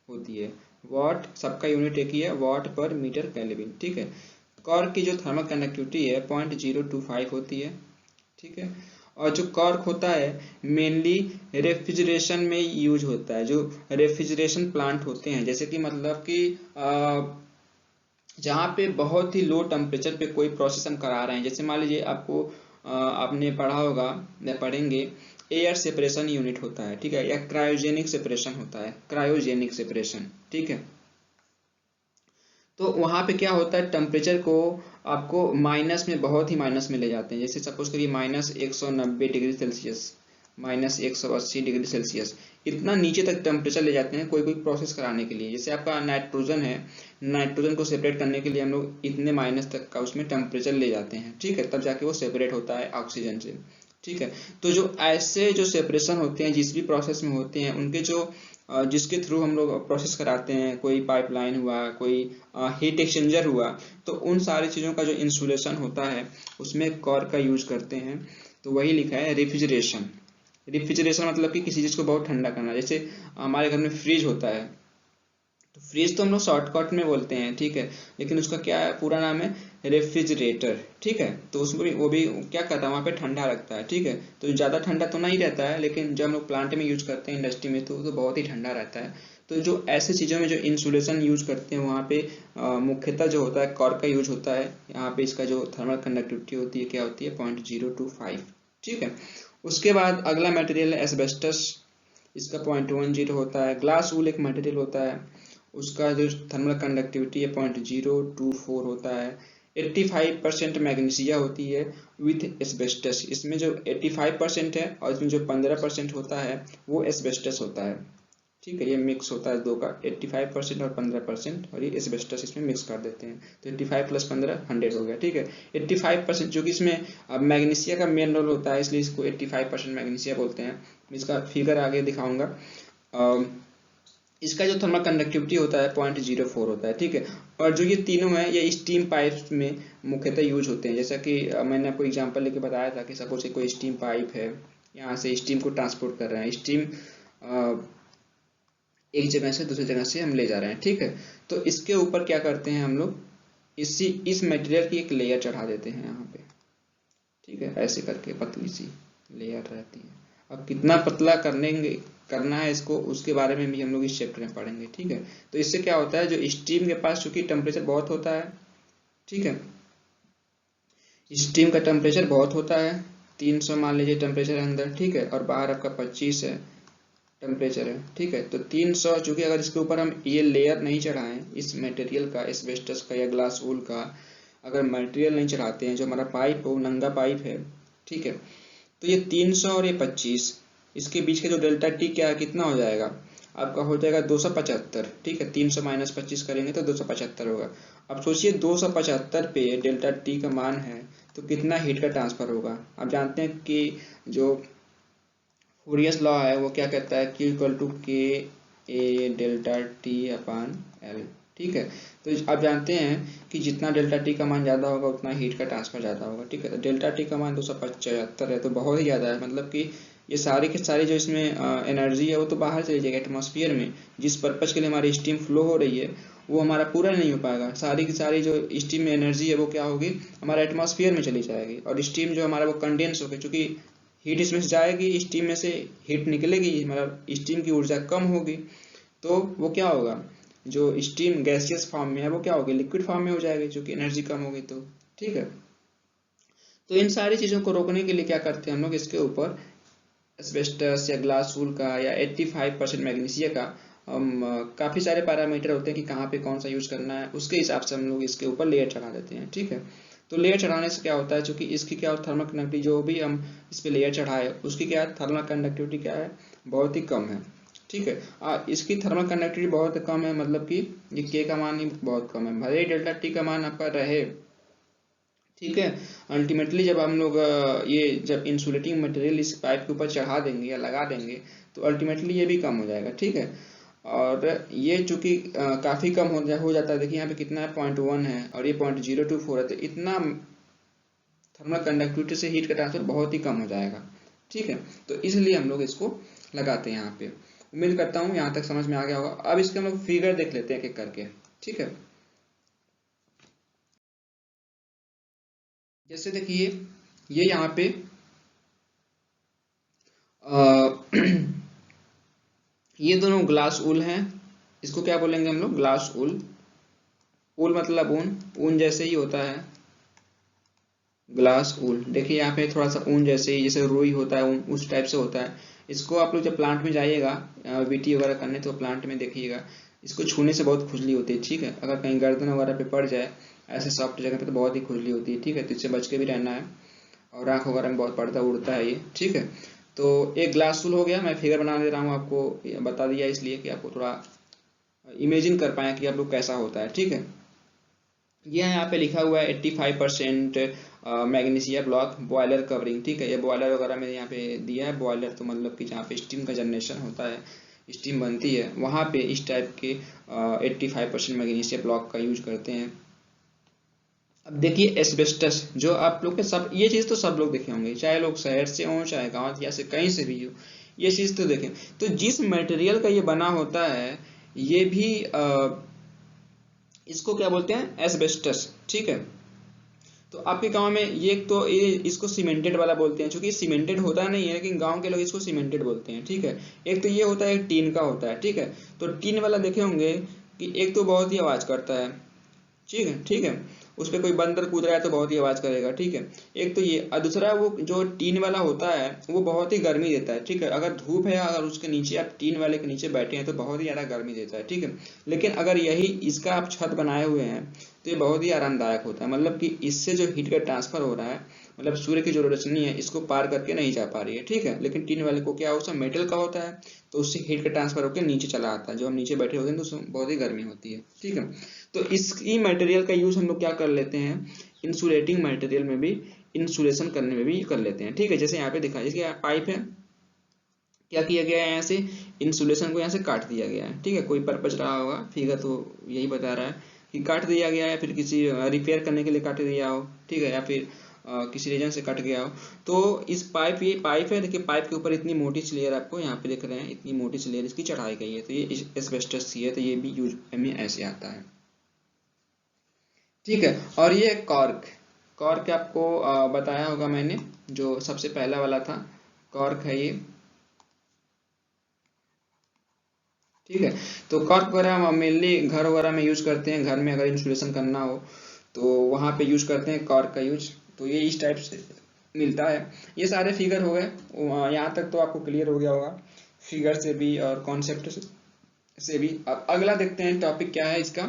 S1: होती है, वाट, सबका यूनिट एक ही है, वाट पर मीटर केल्विन, ठीक है। कॉर्क की जो थर्मल कंडक्टिविटी है 0.025 होती है, ठीक है। और जो कॉर्क होता है मेनली रेफ्रिजरेशन में यूज होता है, जो रेफ्रिजरेशन प्लांट होते हैं, जैसे कि मतलब कि जहाँ पे बहुत ही लो टेम्परेचर पे कोई प्रोसेस हम करा रहे हैं, जैसे मान लीजिए आपको आपने पढ़ा होगा या पढ़ेंगे, एयर सेपरेशन यूनिट होता है, ठीक है, या क्रायोजेनिक सेपरेशन होता है, क्रायोजेनिक सेपरेशन, ठीक है। तो वहाँ पे क्या होता है, टेम्परेचर को आपको माइनस में, बहुत ही माइनस में ले जाते हैं, जैसे सपोज करिए -190 डिग्री सेल्सियस, -180 डिग्री सेल्सियस, इतना नीचे तक टेम्परेचर ले जाते हैं कोई कोई प्रोसेस कराने के लिए। जैसे आपका नाइट्रोजन है, नाइट्रोजन को सेपरेट करने के लिए हम लोग इतने माइनस तक का उसमें टेम्परेचर ले जाते हैं, ठीक है, तब जाके वो सेपरेट होता है ऑक्सीजन से, ठीक है। तो जो ऐसे जो सेपरेशन होते हैं जिस भी प्रोसेस में होते हैं, उनके जो जिसके थ्रू हम लोग प्रोसेस कराते हैं, कोई पाइपलाइन हुआ, कोई हीट एक्सचेंजर हुआ, तो उन सारी चीज़ों का जो इंसुलेशन होता है उसमें कॉर्क का यूज करते हैं। तो वही लिखा है रेफ्रिजरेशन, रेफ्रिजरेशन मतलब कि किसी चीज़ को बहुत ठंडा करना, जैसे हमारे घर में फ्रिज होता है, तो फ्रिज तो हम लोग शॉर्टकट में बोलते हैं, ठीक है, लेकिन उसका क्या है, पूरा नाम है रेफ्रिजरेटर, ठीक है। तो उसमें भी वो भी क्या करता है, वहाँ पे ठंडा रखता है, ठीक है। तो ज़्यादा ठंडा तो नहीं रहता है, लेकिन जब हम लोग प्लांट में यूज करते हैं, इंडस्ट्री में, तो बहुत ही ठंडा रहता है। तो जो ऐसी चीज़ों में जो इंसुलेशन यूज करते हैं, वहाँ पे मुख्यतः जो होता है कॉर्क का यूज होता है। यहाँ पे इसका जो थर्मल कंडक्टिविटी होती है क्या होती है, 0.025, ठीक है। उसके बाद अगला मटेरियल है एस्बेस्टस, इसका 0.10 होता है। ग्लास वूल एक मटेरियल होता है, उसका जो थर्मल कंडक्टिविटी है 0.024 होता है। 85% मैग्नीशिया होती है विथ एस्बेस्टस, इसमें जो 85% है और इसमें जो 15% होता है वो एस्बेस्टस होता है, ठीक है। ये मिक्स होता है दो का, 85% और 15%, और ये एस्बेस्टस इसमें मिक्स कर देते हैं, तो 85 + 15 100 हो गया, ठीक है। 85% जो कि इसमें अब मैग्नीशिया का मेन रोल होता है, इसलिए इसको 85% मैग्नीशिया बोलते हैं। इसका फिगर आगे दिखाऊंगा। इसका जो थर्मल कंडक्टिविटी होता है 0.04 होता है, ठीक है। और जो ये तीनों है ये स्टीम पाइप्स में मुख्यतः यूज होते हैं। जैसा कि मैंने आपको एग्जांपल लेके बताया था कि सपोज कोई स्टीम पाइप है, यहाँ से स्टीम को ट्रांसपोर्ट कर रहे हैं, स्टीम एक जगह से दूसरी जगह से हम ले जा रहे हैं, ठीक है। तो इसके ऊपर क्या करते हैं हम लोग, इस मटेरियल की एक लेयर चढ़ा देते हैं यहाँ पे, ठीक है। ऐसे करके पतली सी लेयर रहती है। अब कितना पतला करना है इसको, उसके बारे में भी हम लोग इस चैप्टर में पढ़ेंगे, ठीक है। तो इससे क्या होता है, जो स्टीम के पास चूंकि टेम्परेचर बहुत होता है, ठीक है, स्टीम का टेम्परेचर बहुत होता है, 300 मान लीजिए टेम्परेचर है अंदर, ठीक है, और बाहर आपका 25 है टेम्परेचर है, ठीक है। तो 300, चूंकि अगर इसके ऊपर हम ये लेयर नहीं चढ़ाएं इस मटेरियल का, एस्बेस्टस का या ग्लास वूल का, अगर मटेरियल नहीं चढ़ाते हैं, जो हमारा पाइप हो, नंगा पाइप है, ठीक है, तो ये 300 और ये 25, इसके बीच का जो डेल्टा टी क्या है, कितना हो जाएगा आपका, हो जाएगा 275, ठीक है। 300 - 25 करेंगे तो 275 होगा। अब सोचिए 275 पे डेल्टा टी का मान है तो कितना हीट का ट्रांसफर होगा। आप जानते हैं कि जो फूरियस लॉ है वो क्या कहता है, Q = K delta T upon L, ठीक है। तो आप जानते हैं कि जितना डेल्टा टी का मान ज़्यादा होगा उतना हीट का ट्रांसफर ज़्यादा होगा, ठीक है। तो डेल्टा टी का मान 275 है, तो बहुत ही ज़्यादा है, मतलब कि ये सारी की सारी जो इसमें एनर्जी है वो तो बाहर चली जाएगी एटमॉस्फेयर में। जिस पर्पज़ के लिए हमारी स्टीम फ्लो हो रही है वो हमारा पूरा नहीं हो पाएगा। सारी की सारी जो स्टीम में एनर्जी है वो क्या होगी, हमारा एटमॉस्फेयर में चली जाएगी, और स्टीम जो हमारा वो कंडेंस होगी, चूँकि हीट इसमें से जाएगी, स्टीम में से हीट निकलेगी, मतलब स्टीम की ऊर्जा कम होगी, तो वो क्या होगा, जो स्टीम गैसियस फॉर्म में है वो क्या होगी, लिक्विड फॉर्म में हो जाएगी, क्योंकि एनर्जी कम होगी, तो ठीक है। तो इन सारी चीज़ों को रोकने के लिए क्या करते हैं हम लोग, इसके ऊपर एस्बेस्टस या ग्लास वूल का या 85% मैग्नीशिया का काफ़ी सारे पैरामीटर होते हैं कि कहाँ पे कौन सा यूज करना है, उसके हिसाब से हम लोग इसके ऊपर लेयर चढ़ा देते हैं, ठीक है। तो लेयर चढ़ाने से क्या होता है, चूंकि इसकी क्या थर्मल कंडक्टिविटी, जो भी हम इस पे लेयर चढ़ाए उसकी क्या थर्मल कंडक्टिविटी क्या है, बहुत ही कम है, ठीक है। इसकी थर्मल कंडक्टिविटी बहुत कम है, मतलब कि ये के का मान ही बहुत कम है, भले ही डेल्टा टी का मान आपका रहे, ठीक है। अल्टीमेटली जब हम लोग ये जब इंसुलेटिंग मटेरियल इस पाइप के ऊपर चढ़ा देंगे या लगा देंगे तो अल्टीमेटली ये भी कम हो जाएगा, ठीक है। और ये चूंकि काफ़ी कम हो जाता है, देखिए यहाँ पे कितना है, 0.1 है और ये 0.024 है, तो इतना थर्मल कंडक्टिविटी से हीट का ट्रांसफर बहुत ही कम हो जाएगा, ठीक है। तो इसलिए हम लोग इसको लगाते हैं यहाँ पे। उम्मीद करता हूँ यहाँ तक समझ में आ गया होगा। अब इसके हम लोग फिगर देख लेते हैं एक एक करके, ठीक है। जैसे देखिए ये यहाँ पे ये दोनों ग्लास ऊल हैं, इसको क्या बोलेंगे हम लोग, ग्लास ऊल। ऊल मतलब ऊन, ऊन जैसे ही होता है ग्लास ऊल। देखिए यहाँ पे थोड़ा सा ऊन जैसे ही, जैसे रुई होता है ऊन, उस टाइप से होता है। इसको आप लोग जब प्लांट में जाइएगा वीटी वगैरह करने, तो प्लांट में देखिएगा इसको छूने से बहुत खुजली होती है, ठीक है। अगर कहीं गर्दन वगैरह पे पड़ जाए ऐसे सॉफ्ट जगह पे तो बहुत ही खुजली होती है, ठीक है। तो इससे बच के भी रहना है, और आँख वगैरह में बहुत पड़ता उड़ता है ये, ठीक है। तो एक ग्लास ऊल हो गया, मैं फिगर बना दे रहा हूँ आपको, बता दिया इसलिए कि आपको थोड़ा इमेजिन कर पाए कि आप लोग कैसा होता है, ठीक है। ये यहाँ पे लिखा हुआ है 85% मैग्नीशिया ब्लॉक बॉयलर कवरिंग, ठीक है। ये बॉयलर वगैरह में यहाँ पे दिया है, बॉयलर तो मतलब कि जहाँ पे स्टीम का जनरेशन होता है, स्टीम बनती है, वहाँ पे इस टाइप के 85% मैग्नीशिया ब्लॉक का यूज करते हैं। अब देखिए एस्बेस्टस, जो आप लोग के सब ये चीज़ तो सब लोग देखे होंगे, चाहे लोग शहर से हों चाहे गाँव या से कहीं से भी हो, ये चीज़ तो देखें। तो जिस मटेरियल का ये बना होता है ये भी इसको क्या बोलते हैं, एस्बेस्टस, ठीक है। तो आपके गांव में ये तो ये इसको सीमेंटेड वाला बोलते हैं, क्योंकि सीमेंटेड होता नहीं है लेकिन गांव के लोग इसको सीमेंटेड बोलते हैं, ठीक है। एक तो ये होता है, एक टीन का होता है, ठीक है। तो टीन वाला देखे होंगे कि एक तो बहुत ही आवाज करता है, ठीक है, ठीक है। उस पे कोई बंदर कूद रहा है तो बहुत ही आवाज करेगा, ठीक है। एक तो ये, और दूसरा वो जो टीन वाला होता है वो बहुत ही गर्मी देता है, ठीक है। अगर धूप है, अगर उसके नीचे आप टीन वाले के नीचे बैठे हैं तो बहुत ही ज्यादा गर्मी देता है, ठीक है। लेकिन अगर यही इसका आप छत बनाए हुए हैं तो ये बहुत ही आरामदायक होता है, मतलब कि इससे जो हीट का ट्रांसफर हो रहा है, मतलब सूर्य की जो रोशनी है इसको पार करके नहीं जा पा रही है, ठीक है। लेकिन टीन वाले को क्या, उसका मेटल का होता है, तो उससे हीट का ट्रांसफर होकर नीचे चला आता है, जो हम नीचे बैठे होते हैं तो उसमें बहुत ही गर्मी होती है, ठीक है। तो इसी मटेरियल का यूज हम लोग क्या कर लेते हैं, इंसुलेटिंग मटेरियल में भी, इंसुलेशन करने में भी कर लेते हैं, ठीक है। जैसे यहाँ पे दिखा, जैसे पाइप है, क्या किया गया है, यहाँ से इंसुलेशन को यहाँ से काट दिया गया है, ठीक है। कोई पर्पज रहा होगा, फिगर तो यही बता रहा है कि काट दिया गया है, फिर किसी रिपेयर करने के लिए काट दिया हो, ठीक है, या फिर किसी रीजन से कट गया हो। तो इस पाइप, ये पाइप है, देखिए पाइप के ऊपर इतनी मोटी सी लेयर आपको यहाँ पे दिख रहे हैं, इतनी मोटी सी लेयर इसकी चढ़ाई गई है, तो ये एस्बेस्टस सी है, तो ये भी यूज में ऐसे आता है, ठीक है। और ये कॉर्क, कॉर्क आपको बताया होगा मैंने, जो सबसे पहला वाला था, कॉर्क है ये, ठीक है। तो कॉर्क वगैरह हम मेनली घर वगैरह में यूज करते हैं, घर में अगर इंस्टॉलेशन करना हो तो वहां पे यूज करते हैं कॉर्क का यूज। तो ये इस टाइप से मिलता है। ये सारे फिगर हो गए, यहाँ तक तो आपको क्लियर हो गया होगा, फिगर से भी और कॉन्सेप्ट से भी। अब अगला देखते हैं टॉपिक क्या है इसका।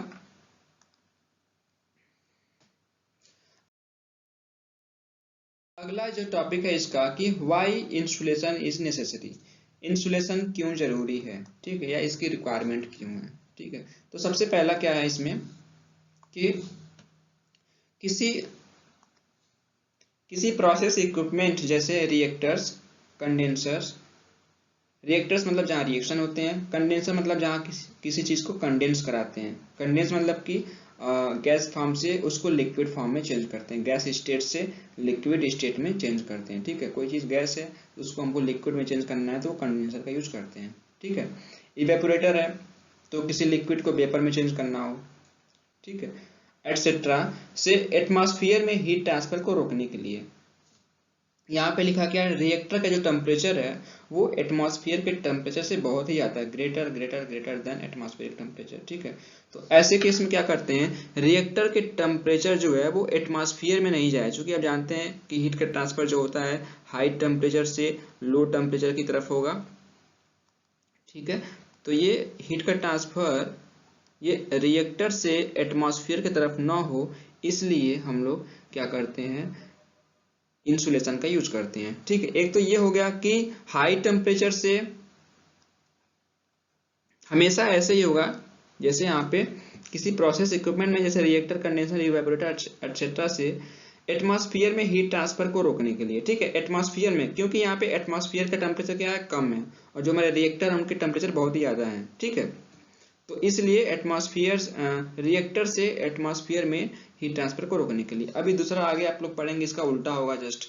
S1: अगला जो टॉपिक है इसका कि why insulation is necessary, insulation क्यों जरूरी है, ठीक है, या इसकी रिक्वायरमेंट क्यों है, ठीक है। तो सबसे पहला क्या है इसमें कि किसी किसी प्रोसेस इक्विपमेंट जैसे रिएक्टर्स, कंडेंसर्स, रिएक्टर्स मतलब जहाँ रिएक्शन होते हैं, कंडेंसर मतलब जहाँ किसी चीज को कंडेंस कराते हैं, कंडेंस मतलब कि गैस फॉर्म से उसको लिक्विड फॉर्म में चेंज करते हैं, गैस स्टेट से लिक्विड स्टेट में चेंज करते हैं, ठीक है। कोई चीज गैस है उसको हमको लिक्विड में चेंज करना है तो वो कंडेंसर का यूज करते हैं, ठीक है। इवेपोरेटर है तो किसी लिक्विड को वेपर में चेंज करना हो, ठीक है, एटसेट्रा, से एटमॉस्फेयर में हीट ट्रांसफर को रोकने के लिए। यहाँ पे लिखा क्या है, रिएक्टर का जो टेम्परेचर है वो एटमॉस्फेयर के टेम्परेचर से बहुत ही ज्यादा है, greater greater greater than atmosphere temperature, ठीक है। तो ऐसे केस में क्या करते हैं, रिएक्टर के टेम्परेचर जो है वो एटमॉस्फेयर में नहीं जाए, क्योंकि आप जानते हैं कि हीट का ट्रांसफर जो होता है हाई टेम्परेचर से लो टेम्परेचर की तरफ होगा, ठीक है। तो ये हीट का ट्रांसफर ये रिएक्टर से एटमॉस्फेयर की तरफ ना हो, इसलिए हम लोग क्या करते हैं, इंसुलेशन का यूज करते हैं, ठीक है। एक तो ये हो गया कि हाई टेम्परेचर से हमेशा ऐसे ही होगा, जैसे यहाँ पे किसी प्रोसेस इक्विपमेंट में जैसे रिएक्टर, कंडेंसर, इवेपोरेटर एटसेट्रा से एटमॉस्फेयर में हीट ट्रांसफर को रोकने के लिए, ठीक है। एटमॉस्फेयर में, क्योंकि यहाँ पे एटमॉस्फेयर का टेम्परेचर क्या है, कम है, और जो हमारे रिएक्टर है उनके टेम्परेचर बहुत ही ज्यादा है, ठीक है। तो इसलिए एटमॉस्फेयर, रिएक्टर से एटमॉस्फेयर में हीट ट्रांसफर को रोकने के लिए। अभी दूसरा आगे आप लोग पढ़ेंगे, इसका उल्टा होगा जस्ट,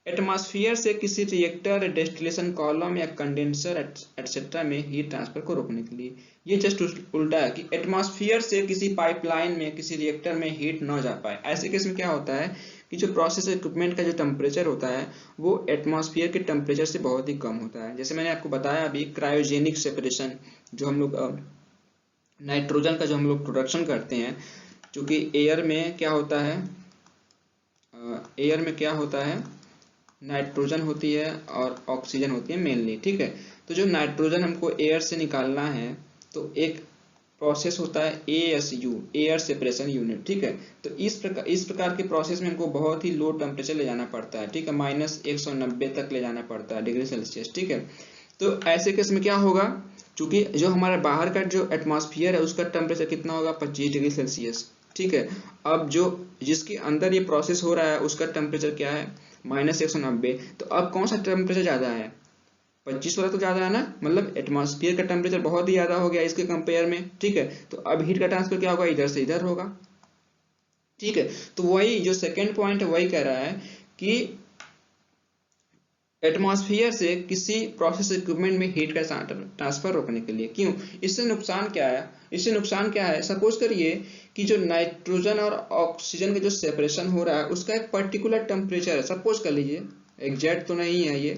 S1: एटमॉस्फेयर से किसी रिएक्टर, डिस्टिलेशन कॉलम या कंडेंसर एटसेट्रा में हीट ट्रांसफर को रोकने के लिए। ये जस्ट उल्टा है कि एटमॉस्फेयर से किसी पाइपलाइन में, किसी रिएक्टर में हीट ना जा पाए। ऐसे केस में क्या होता है कि जो प्रोसेस इक्विपमेंट का जो टेम्परेचर होता है वो एटमॉस्फेयर के टेम्परेचर से बहुत ही कम होता है। जैसे मैंने आपको बताया अभी, क्रायोजेनिक सेपरेशन, जो हम लोग नाइट्रोजन का जो हम लोग प्रोडक्शन करते हैं, क्योंकि एयर में क्या होता है, एयर में क्या होता है, नाइट्रोजन होती है और ऑक्सीजन होती है मेनली, ठीक है। तो जो नाइट्रोजन हमको एयर से निकालना है तो एक प्रोसेस होता है ASU, एयर सेपरेशन यूनिट, ठीक है। तो इस प्रकार के प्रोसेस में हमको बहुत ही लो टेम्परेचर ले जाना पड़ता है, ठीक है, -190 तक ले जाना पड़ता है डिग्री सेल्सियस, ठीक है। तो ऐसे केस में क्या होगा, क्योंकि जो हमारा बाहर का जो एटमॉस्फेयर है उसका टेम्परेचर कितना होगा, 25 डिग्री सेल्सियस, ठीक है। अब जो जिसके अंदर ये प्रोसेस हो रहा है उसका टेम्परेचर क्या है, -190। तो अब कौन सा टेम्परेचर ज्यादा है, 25 वाला तो ज्यादा है ना, मतलब एटमॉस्फेयर का टेम्परेचर बहुत ही ज्यादा हो गया इसके कंपेयर में, ठीक है। तो अब हीट का ट्रांसफर क्या होगा, इधर से इधर होगा, ठीक है। तो वही जो सेकेंड पॉइंट है वही कह रहा है कि एटमॉस्फेयर से किसी प्रोसेस इक्विपमेंट में हीट का ट्रांसफर रोकने के लिए। क्यों? इससे नुकसान क्या है? इससे नुकसान क्या है? सपोज करिए कि जो नाइट्रोजन और ऑक्सीजन का जो सेपरेशन हो रहा है उसका एक पर्टिकुलर टेम्परेचर है। सपोज कर लीजिए, एग्जैक्ट तो नहीं है ये,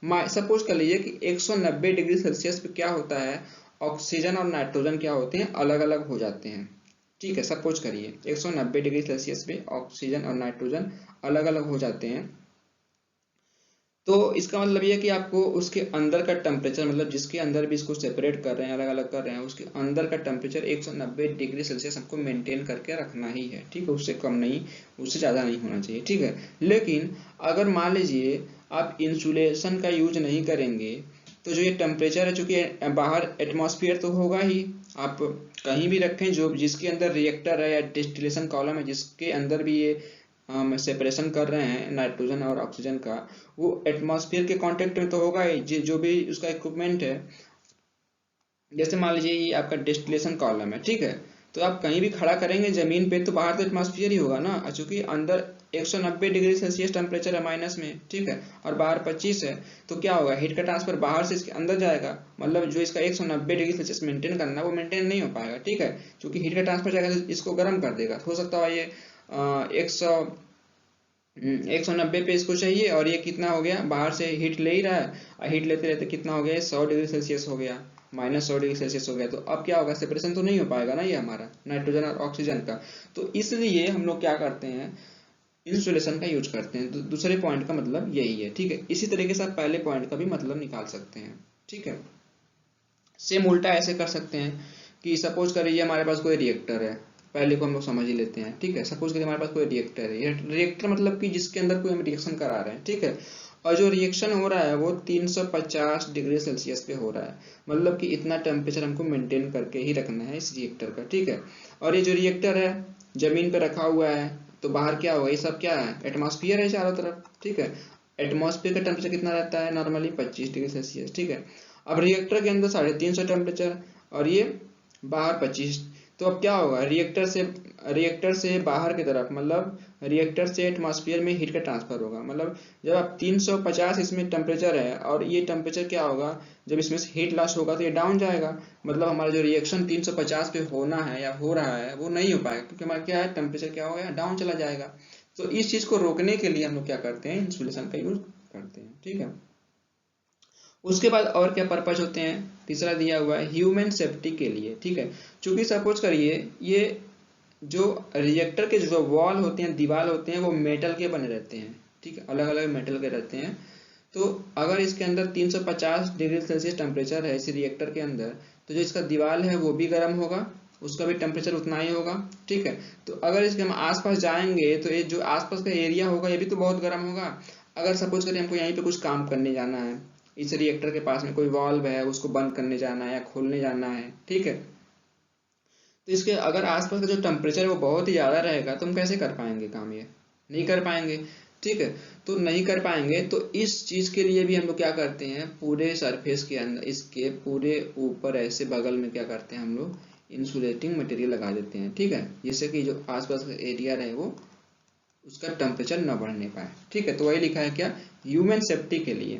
S1: सपोज कर लीजिए कि 190 डिग्री सेल्सियस पे क्या होता है, ऑक्सीजन और नाइट्रोजन क्या होते हैं, अलग अलग हो जाते हैं। ठीक है, सपोज करिए 190 डिग्री सेल्सियस पे ऑक्सीजन और नाइट्रोजन अलग अलग हो जाते हैं। तो इसका मतलब ये है कि आपको उसके अंदर का टेम्परेचर, मतलब जिसके अंदर भी इसको सेपरेट कर रहे हैं, अलग अलग कर रहे हैं, उसके अंदर का टेम्परेचर 190 डिग्री सेल्सियस हमको मेंटेन करके रखना ही है। ठीक है, उससे कम नहीं, उससे ज़्यादा नहीं होना चाहिए। ठीक है, लेकिन अगर मान लीजिए आप इंसुलेशन का यूज नहीं करेंगे तो जो ये टेम्परेचर है, चूंकि बाहर एटमॉस्फेयर तो होगा ही, आप कहीं भी रखें जो जिसके अंदर रिएक्टर है या डिस्टिलेशन कॉलम है जिसके अंदर भी ये हम सेपरेशन कर रहे हैं नाइट्रोजन और ऑक्सीजन का, वो एटमॉस्फेयर के कांटेक्ट में तो होगा ही। जो भी उसका इक्विपमेंट है, जैसे मान लीजिए ये आपका डिस्टिलेशन कॉलम है, ठीक है, तो आप कहीं भी खड़ा करेंगे जमीन पे तो बाहर तो एटमॉस्फेयर ही होगा ना, चूंकि अंदर 190 डिग्री सेल्सियस टेम्परेचर है माइनस में, ठीक है, और बाहर 25 है, तो क्या होगा, हीट का ट्रांसफर बाहर से इसके अंदर जाएगा, मतलब जो इसका 190 डिग्री सेल्सियस मेंटेन करना है वो मेंटेन नहीं हो पाएगा। ठीक है, क्योंकि हीट का ट्रांसफर जाएगा तो इसको गर्म कर देगा। हो सकता है ये 190 पे इसको चाहिए और ये कितना हो गया, बाहर से हीट ले ही रहा है, और हीट लेते लेते कितना हो गया, 100 डिग्री सेल्सियस हो गया, -100 डिग्री सेल्सियस हो गया। तो अब क्या होगा, सेपरेशन तो नहीं हो पाएगा ना ये हमारा नाइट्रोजन और ऑक्सीजन का। तो इसलिए हम लोग क्या करते हैं, इंसुलेशन का यूज करते हैं। दूसरे पॉइंट का मतलब यही है। ठीक है, इसी तरीके से आप पहले पॉइंट का भी मतलब निकाल सकते हैं। ठीक है, सेम उल्टा ऐसे कर सकते हैं कि सपोज करिए हमारे पास कोई रिएक्टर है, पहले को हम लोग समझ ही लेते हैं। ठीक है, सपोज करिए हमारे पास कोई रिएक्टर है, रिएक्टर मतलब कि जिसके अंदर कोई हम रिएक्शन करा रहे हैं। ठीक है, और जो रिएक्शन हो रहा है वो 350 डिग्री सेल्सियस पे हो रहा है, मतलब कि इतना टेम्परेचर हमको मेंटेन करके ही रखना है इस रिएक्टर का। ठीक है, और ये जो रिएक्टर है जमीन पे रखा हुआ है, तो बाहर क्या होगा, ये सब क्या है, एटमॉस्फेयर है चारों तरफ। ठीक है, एटमॉस्फेयर का टेम्परेचर कितना रहता है नॉर्मली, 25 डिग्री सेल्सियस। ठीक है, अब रिएक्टर के अंदर 350 टेम्परेचर और ये बाहर 25, तो अब क्या होगा, रिएक्टर से बाहर की तरफ, मतलब रिएक्टर से एटमॉस्फेयर में हीट का ट्रांसफर होगा। मतलब जब आप 350 इसमें टेम्परेचर है और ये टेम्परेचर क्या होगा, जब इसमें से हीट लॉस होगा तो ये डाउन जाएगा, मतलब हमारा जो रिएक्शन 350 पे होना है या हो रहा है वो नहीं हो पाएगा, क्योंकि हमारा क्या है, टेम्परेचर क्या हो गया, डाउन चला जाएगा। तो इस चीज को रोकने के लिए हम लोग क्या करते हैं, इंसुलेशन का यूज करते हैं। ठीक है, उसके बाद और क्या पर्पज होते हैं, तीसरा दिया हुआ है ह्यूमन सेफ्टी के लिए। ठीक है, चूंकि सपोज करिए ये जो रिएक्टर के जो वॉल होते हैं, दीवार होते हैं, वो मेटल के बने रहते हैं। ठीक है, अलग अलग मेटल के रहते हैं। तो अगर इसके अंदर 350 डिग्री सेल्सियस टेम्परेचर है इस रिएक्टर के अंदर, तो जो इसका दीवार है वो भी गर्म होगा, उसका भी टेम्परेचर उतना ही होगा। ठीक है, तो अगर इसके हम आसपास जाएंगे तो ये जो आसपास का एरिया होगा ये भी तो बहुत गर्म होगा। अगर सपोज करिए हमको यहीं पे कुछ काम करने जाना है, इस रिएक्टर के पास में कोई वाल्व है उसको बंद करने जाना है या खोलने जाना है, ठीक है, तो इसके अगर आसपास का जो टेम्परेचर है वो बहुत ही ज़्यादा रहेगा तो हम कैसे कर पाएंगे काम, ये नहीं कर पाएंगे। ठीक है, तो नहीं कर पाएंगे तो इस चीज के लिए भी हम लोग क्या करते हैं, पूरे सरफेस के अंदर, इसके पूरे ऊपर ऐसे बगल में क्या करते हैं हम लोग, इंसुलेटिंग मटेरियल लगा देते हैं। ठीक है, जिससे कि जो आसपास का एरिया रहे वो उसका टेम्परेचर न बढ़ने पाए। ठीक है, तो वही लिखा है क्या, ह्यूमन सेफ्टी के लिए,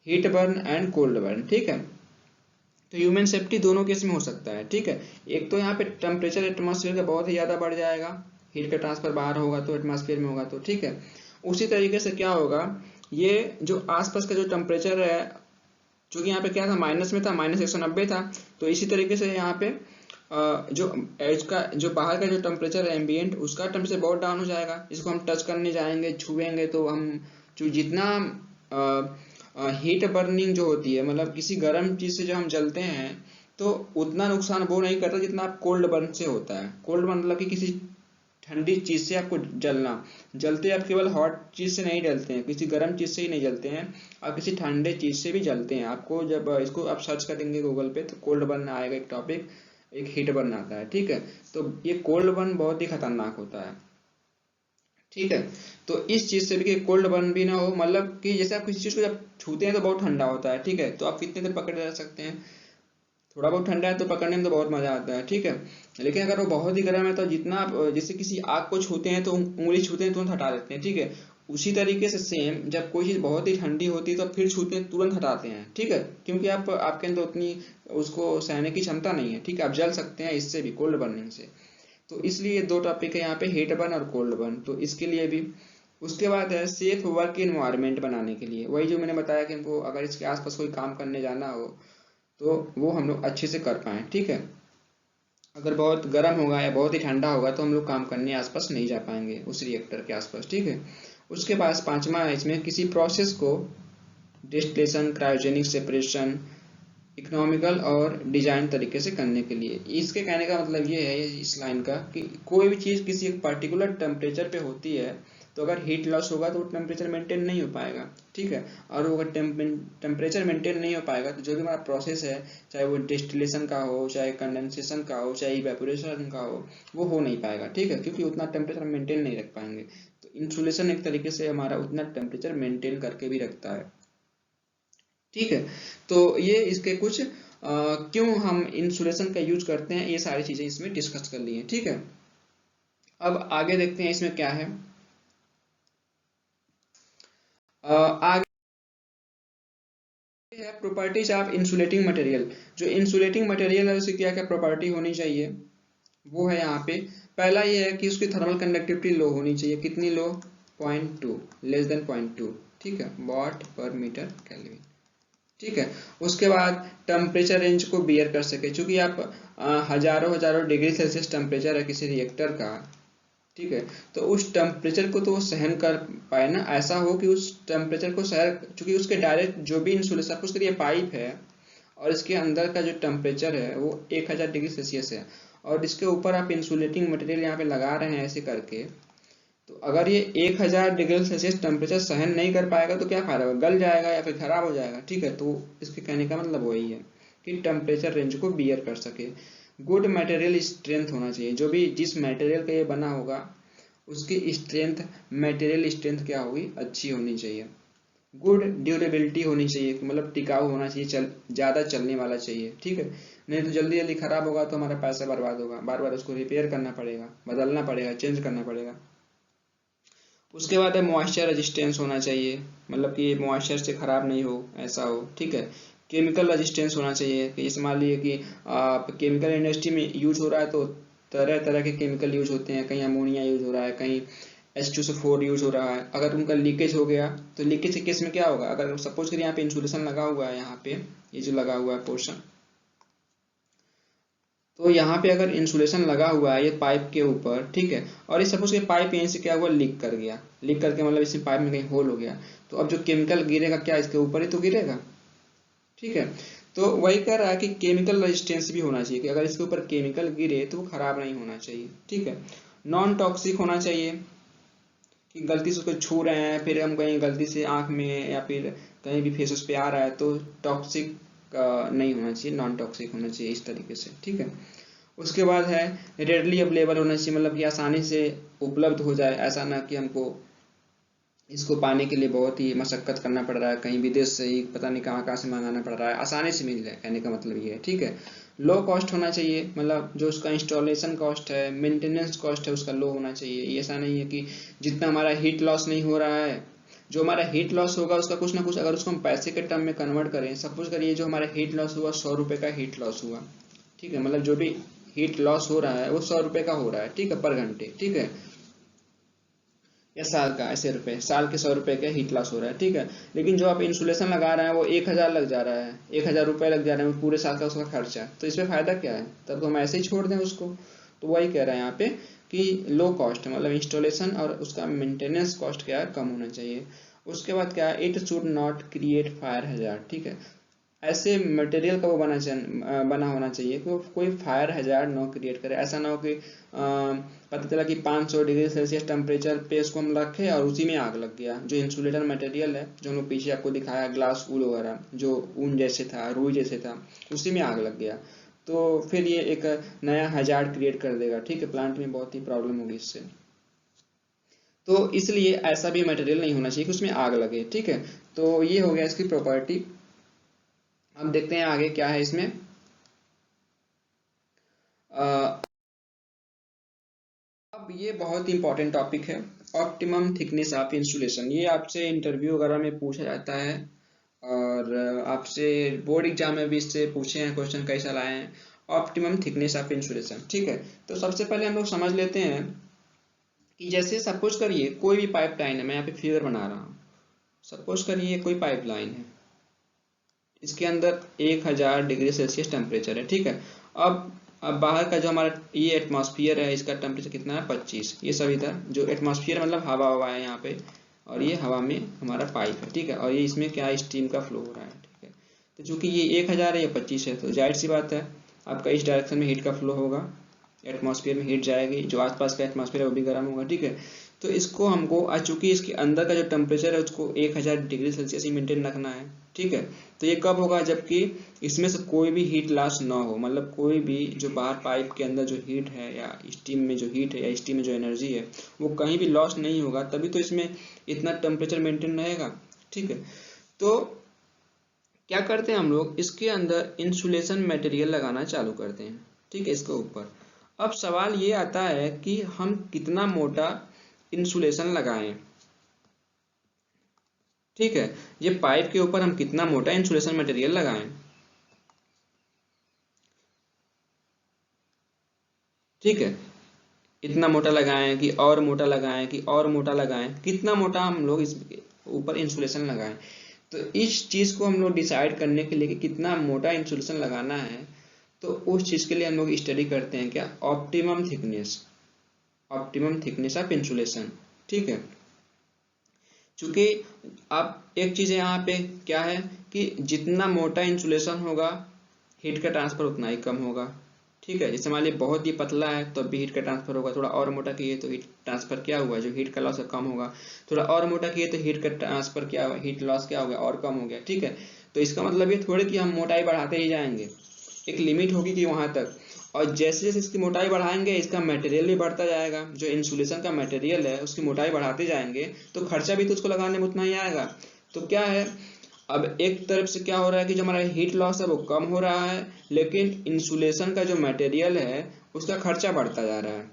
S1: heat burn and cold burn. ठीक है, तो ह्यूमन सेफ्टी दोनों केस में हो सकता है। ठीक है, एक तो यहाँ पे टेम्परेचर एटमॉस्फेयर का बहुत ही ज़्यादा बढ़ जाएगा, हीट का ट्रांसफर बाहर होगा तो एटमॉस्फेयर में होगा तो। ठीक है, उसी तरीके से क्या होगा, ये जो आसपास का जो टेम्परेचर है, चूंकि यहाँ पे क्या था, माइनस में था, -190 था, तो इसी तरीके से यहाँ पे जो एज का जो बाहर का जो टेम्परेचर है एम्बियंट, उसका टेम्परेचर बहुत डाउन हो जाएगा। इसको हम टच करने जाएंगे, छुएंगे तो हम जो जितना हीट बर्निंग जो होती है, मतलब किसी गर्म चीज से जो हम जलते हैं तो उतना नुकसान वो नहीं करता जितना आप कोल्ड बर्न से होता है। कोल्ड बर्न मतलब कि किसी ठंडी चीज से आपको जलना, जलते आप केवल हॉट चीज से नहीं जलते हैं, किसी गर्म चीज से ही नहीं जलते हैं, आप किसी ठंडे चीज से भी जलते हैं। आपको जब इसको आप सर्च करेंगे गूगल पे तो कोल्ड बर्न आएगा एक टॉपिक, एक हीट बर्न आता है। ठीक है, तो ये कोल्ड बर्न बहुत ही खतरनाक होता है। ठीक है, तो इस चीज से भी कि कोल्ड बर्न भी ना हो, मतलब कि जैसे आप किसी चीज को जब छूते हैं तो बहुत ठंडा होता है। ठीक है, तो आप कितने देर पकड़े रह सकते हैं, थोड़ा बहुत ठंडा है तो पकड़ने में तो बहुत मजा आता है। ठीक है, लेकिन अगर वो बहुत ही गर्म है तो जितना आप जैसे किसी आग को छूते हैं तो उंगली छूते हैं तुरंत हटा देते हैं। ठीक है, उसी तरीके से सेम जब कोई चीज़ बहुत ही ठंडी होती है तो फिर छूते हैं तुरंत हटाते हैं, ठीक है, क्योंकि आप आपके अंदर उतनी उसको सहने की क्षमता नहीं है, ठीक है, आप जल सकते हैं इससे भी, कोल्ड बर्निंग से। तो इसलिए दो टॉपिक है यहाँ पे, हीट बर्न और कोल्ड बर्न, तो इसके लिए भी। उसके बाद है सेफ वर्क इन्वायरमेंट बनाने के लिए, वही जो मैंने बताया कि हमको अगर इसके आसपास कोई काम करने जाना हो तो वो हम लोग अच्छे से कर पाएँ, ठीक है। अगर बहुत गर्म होगा या बहुत ही ठंडा होगा तो हम लोग काम करने आसपास नहीं जा पाएंगे उस रिएक्टर के आसपास, ठीक है। उसके पास पांचवा है इसमें, किसी प्रोसेस को डिस्टिलेशन, क्रायोजेनिक सेपरेशन, इकोनॉमिकल और डिजाइन तरीके से करने के लिए। इसके कहने का मतलब ये है इस लाइन का कि कोई भी चीज़ किसी एक पर्टिकुलर टेम्परेचर पे होती है तो अगर हीट लॉस होगा तो वो टेम्परेचर मेंटेन नहीं हो पाएगा, ठीक है। और वो अगर टेम्परेचर मेंटेन नहीं हो पाएगा तो जो भी हमारा प्रोसेस है, चाहे वो डिस्टिलेशन का हो, चाहे कंडेंसेशन का हो, चाहे इवेपोरेशन का हो वो नहीं पाएगा, ठीक है, क्योंकि उतना टेम्परेचर मेंटेन नहीं रख पाएंगे। तो इंसुलेशन एक तरीके से हमारा उतना टेम्परेचर मेंटेन करके भी रखता है, ठीक है। तो ये इसके कुछ क्यों हम इंसुलेशन का यूज करते हैं, ये सारी चीजें इसमें डिस्कस कर ली हैं, ठीक है। अब आगे देखते हैं इसमें क्या है। आगे है प्रॉपर्टीज ऑफ इंसुलेटिंग मटेरियल। जो इंसुलेटिंग मटेरियल है उसकी क्या क्या प्रॉपर्टी होनी चाहिए, वो है यहाँ पे। पहला ये है कि उसकी थर्मल कंडक्टिविटी लो होनी चाहिए, कितनी लो, 0.2, लेस देन 0.2, ठीक है, वाट पर मीटर केल्विन, ठीक है। उसके बाद टेम्परेचर रेंज को बियर कर सके, क्योंकि आप हजारों हजारों डिग्री सेल्सियस टेम्परेचर है किसी रिएक्टर का, ठीक है, तो उस टेम्परेचर को तो वो सहन कर पाए ना, ऐसा हो कि उस टेम्परेचर को सहन, क्योंकि उसके डायरेक्ट जो भी इंसुलेशन, सपोज करिए पाइप है और इसके अंदर का जो टेम्परेचर है वो 1000 डिग्री सेल्सियस है और इसके ऊपर आप इंसुलेटिंग मटेरियल यहाँ पे लगा रहे हैं ऐसे करके, तो अगर ये 1000 डिग्री सेल्सियस टेम्परेचर सहन नहीं कर पाएगा तो क्या फायदा होगा, गल जाएगा या फिर खराब हो जाएगा, ठीक है। तो इसके कहने का मतलब वही है कि टेम्परेचर रेंज को बियर कर सके। गुड मटेरियल स्ट्रेंथ होना चाहिए, जो भी जिस मटेरियल का ये बना होगा उसकी स्ट्रेंथ, मटेरियल स्ट्रेंथ क्या होगी, अच्छी होनी चाहिए। गुड ड्यूरेबिलिटी होनी चाहिए, मतलब टिकाऊ होना चाहिए, ज़्यादा चलने वाला चाहिए, ठीक है, नहीं तो जल्दी जल्दी खराब होगा तो हमारा पैसा बर्बाद होगा, बार बार उसको रिपेयर करना पड़ेगा, बदलना पड़ेगा, चेंज करना पड़ेगा। उसके बाद है मॉइस्चर रेजिस्टेंस होना चाहिए, मतलब कि मॉइस्चर से खराब नहीं हो, ऐसा हो, ठीक है। केमिकल रेजिस्टेंस होना चाहिए कि जैसे मान लीजिए कि आप केमिकल इंडस्ट्री में यूज हो रहा है तो तरह तरह के केमिकल यूज होते हैं, कहीं अमोनिया यूज हो रहा है, कहीं H2SO4 यूज हो रहा है। अगर उनका लीकेज हो गया तो लीकेज के केस में क्या होगा, अगर सपोज करिए यहाँ पे इंसुलेशन लगा हुआ है, यहाँ पे ये जो लगा हुआ है पोर्शन, तो यहाँ पे अगर इंसुलेशन लगा हुआ है ये पाइप के ऊपर, ठीक है, और ये सपोज कि पाइप यहीं से क्या हुआ, लीक कर गया, लीक करके मतलब इसी पाइप में कहीं होल हो गया, तो अब जो केमिकल गिरेगा क्या इसके ऊपर ही तो गिरेगा, ठीक है। तो वही कह रहा है कि केमिकल रेजिस्टेंस भी होना चाहिए कि अगर इसके ऊपर केमिकल गिरे तो वो खराब नहीं होना चाहिए, ठीक है। नॉन टॉक्सिक होना चाहिए कि गलती से उसको छू रहे हैं, फिर हम कहीं गलती से आंख में या फिर कहीं भी फेस पे आ रहा है तो टॉक्सिक नहीं होना चाहिए, नॉन टॉक्सिक होना चाहिए इस तरीके से, ठीक है। उसके बाद है रेडली अवेलेबल होना चाहिए, मतलब कि आसानी से उपलब्ध हो जाए, ऐसा ना कि हमको इसको पाने के लिए बहुत ही मशक्कत करना पड़ रहा है, कहीं विदेश से ही पता नहीं कहाँ कहाँ से मंगाना पड़ रहा है, आसानी से मिल जाए, कहने का मतलब ये है, ठीक है। लो कॉस्ट होना चाहिए, मतलब जो उसका इंस्टॉलेशन कॉस्ट है, मेंटेनेंस कॉस्ट है, उसका लो होना चाहिए। ये ऐसा नहीं है कि जितना हमारा हीट लॉस नहीं हो रहा है, जो हमारा हीट लॉस होगा उसका कुछ ना कुछ अगर उसको हम पैसे के टर्म में कन्वर्ट करें, सपोज करिए जो हमारा हीट लॉस हुआ 100 रुपये का हीट लॉस हुआ, ठीक है, मतलब जो भी हीट लॉस हो रहा है वो 100 रुपये का हो रहा है, ठीक है, पर घंटे, ठीक है, या साल का ऐसे रुपए, साल के 100 रुपए का हीट लॉस हो रहा है, ठीक है। लेकिन जो आप इंसुलेशन लगा रहे हैं वो 1000 लग जा रहा है, 1000 रुपये लग जा रहे हैं पूरे साल का उसका खर्चा, तो इसमें फायदा क्या है, तब तो हम ऐसे ही छोड़ दें उसको। तो वही कह रहे हैं यहाँ पे कि लो कॉस्ट मतलब इंस्टॉलेशन और उसका मेंटेनेंस कॉस्ट क्या है, कम होना चाहिए। उसके बाद क्या है, it should not create fire hazard, ठीक है, ऐसे मटेरियल का वो बना होना चाहिए कि वो कोई फायर हैजार्ड ना क्रिएट करे, ऐसा ना हो कि पता चला कि 500 डिग्री सेल्सियस टेम्परेचर पे इसको हम रखे और उसी में आग लग गया। जो इंसुलेटर मटेरियल है जो हम लोग पीछे आपको दिखाया, ग्लास वूल वगैरह जो ऊन जैसे था, रुई जैसे था, उसी में आग लग गया तो फिर ये एक नया हैजार्ड क्रिएट कर देगा, ठीक है, प्लांट में बहुत ही प्रॉब्लम होगी इससे। तो इसलिए ऐसा भी मटेरियल नहीं होना चाहिए कि उसमें आग लगे, ठीक है। तो ये हो गया इसकी प्रॉपर्टी। अब देखते हैं आगे क्या है इसमें। अब ये बहुत इंपॉर्टेंट टॉपिक है, ऑप्टिमम थिकनेस ऑफ इंसुलेशन, ये आपसे इंटरव्यू वगैरह में पूछा जाता है और आपसे बोर्ड एग्जाम में भी इससे पूछे हैं क्वेश्चन, कई साल आए हैं। ऑप्टिमम थिकनेस ऑफ इंसुलेशन, ठीक है। तो सबसे पहले हम लोग समझ लेते हैं कि जैसे सपोज करिए कोई भी पाइपलाइन है, मैं यहाँ पे फिगर बना रहा हूँ। सपोज करिए कोई पाइपलाइन है, इसके अंदर 1000 डिग्री सेल्सियस टेम्परेचर है, ठीक है। अब बाहर का जो हमारा ये एटमॉस्फेयर है, इसका टेम्परेचर कितना है 25। ये सब इधर जो एटमॉस्फेयर मतलब हवा हवा है यहाँ पे, और ये हवा में हमारा पाइप है, ठीक है। और ये इसमें क्या स्टीम का फ्लो हो रहा है, ठीक है। तो चूंकि ये 1000 है, ये 25 है, तो जाहिर सी बात है आपका इस डायरेक्शन में हीट का फ्लो होगा, एटमॉस्फेयर में हीट जाएगी, जो आसपास का एटमॉस्फेयर है वो भी गर्म होगा, ठीक है। तो इसको हमको चूंकि इसके अंदर का जो टेम्परेचर है उसको 1000 डिग्री सेल्सियस ही मेंटेन रखना है, ठीक है। तो ये कब होगा, जबकि इसमें से कोई भी हीट लॉस ना हो, मतलब कोई भी जो बाहर पाइप के अंदर जो हीट है या स्टीम में जो हीट है या स्टीम में जो एनर्जी है वो कहीं भी लॉस नहीं होगा, तभी तो इसमें इतना टेम्परेचर मेंटेन रहेगा, ठीक है। तो क्या करते हैं हम लोग, इसके अंदर इंसुलेशन मटेरियल लगाना चालू करते हैं, ठीक है, इसके ऊपर। अब सवाल ये आता है कि हम कितना मोटा इंसुलेशन लगाएं, ठीक है। ये पाइप के ऊपर हम कितना मोटा इंसुलेशन मटेरियल लगाएं, ठीक है। इतना मोटा लगाएं कि और मोटा लगाएं कि और मोटा लगाएं, कितना मोटा हम लोग इस ऊपर इंसुलेशन लगाएं। तो इस चीज को हम लोग डिसाइड करने के लिए कि कितना मोटा इंसुलेशन लगाना है, तो उस चीज के लिए हम लोग स्टडी करते हैं क्या, optimum thickness, optimum thickness of insulation, ठीक है। चूंकि आप एक चीज यहाँ पे क्या है कि जितना मोटा इंसुलेशन होगा हीट का ट्रांसफर उतना ही कम होगा, ठीक है। जैसे मान लीजिए बहुत ही पतला है तो भी हीट का ट्रांसफर होगा, थोड़ा और मोटा किए तो हीट ट्रांसफर क्या हुआ, जो हीट का लॉस है कम होगा, थोड़ा और मोटा किए तो हीट का ट्रांसफर क्या हुआ, हीट लॉस क्या हो गया, और कम हो गया, ठीक है। तो इसका मतलब ये थोड़े कि हम मोटाई बढ़ाते ही जाएंगे, एक लिमिट होगी कि वहां तक, और जैसे जैसे इसकी मोटाई बढ़ाएंगे इसका मटेरियल भी बढ़ता जाएगा, जो इंसुलेशन का मटेरियल है उसकी मोटाई बढ़ाते जाएंगे तो खर्चा भी तो उसको लगाने में उतना ही आएगा। तो क्या है, अब एक तरफ से क्या हो रहा है कि जो हमारा हीट लॉस है वो कम हो रहा है, लेकिन इंसुलेशन का जो मटेरियल है उसका खर्चा बढ़ता जा रहा है,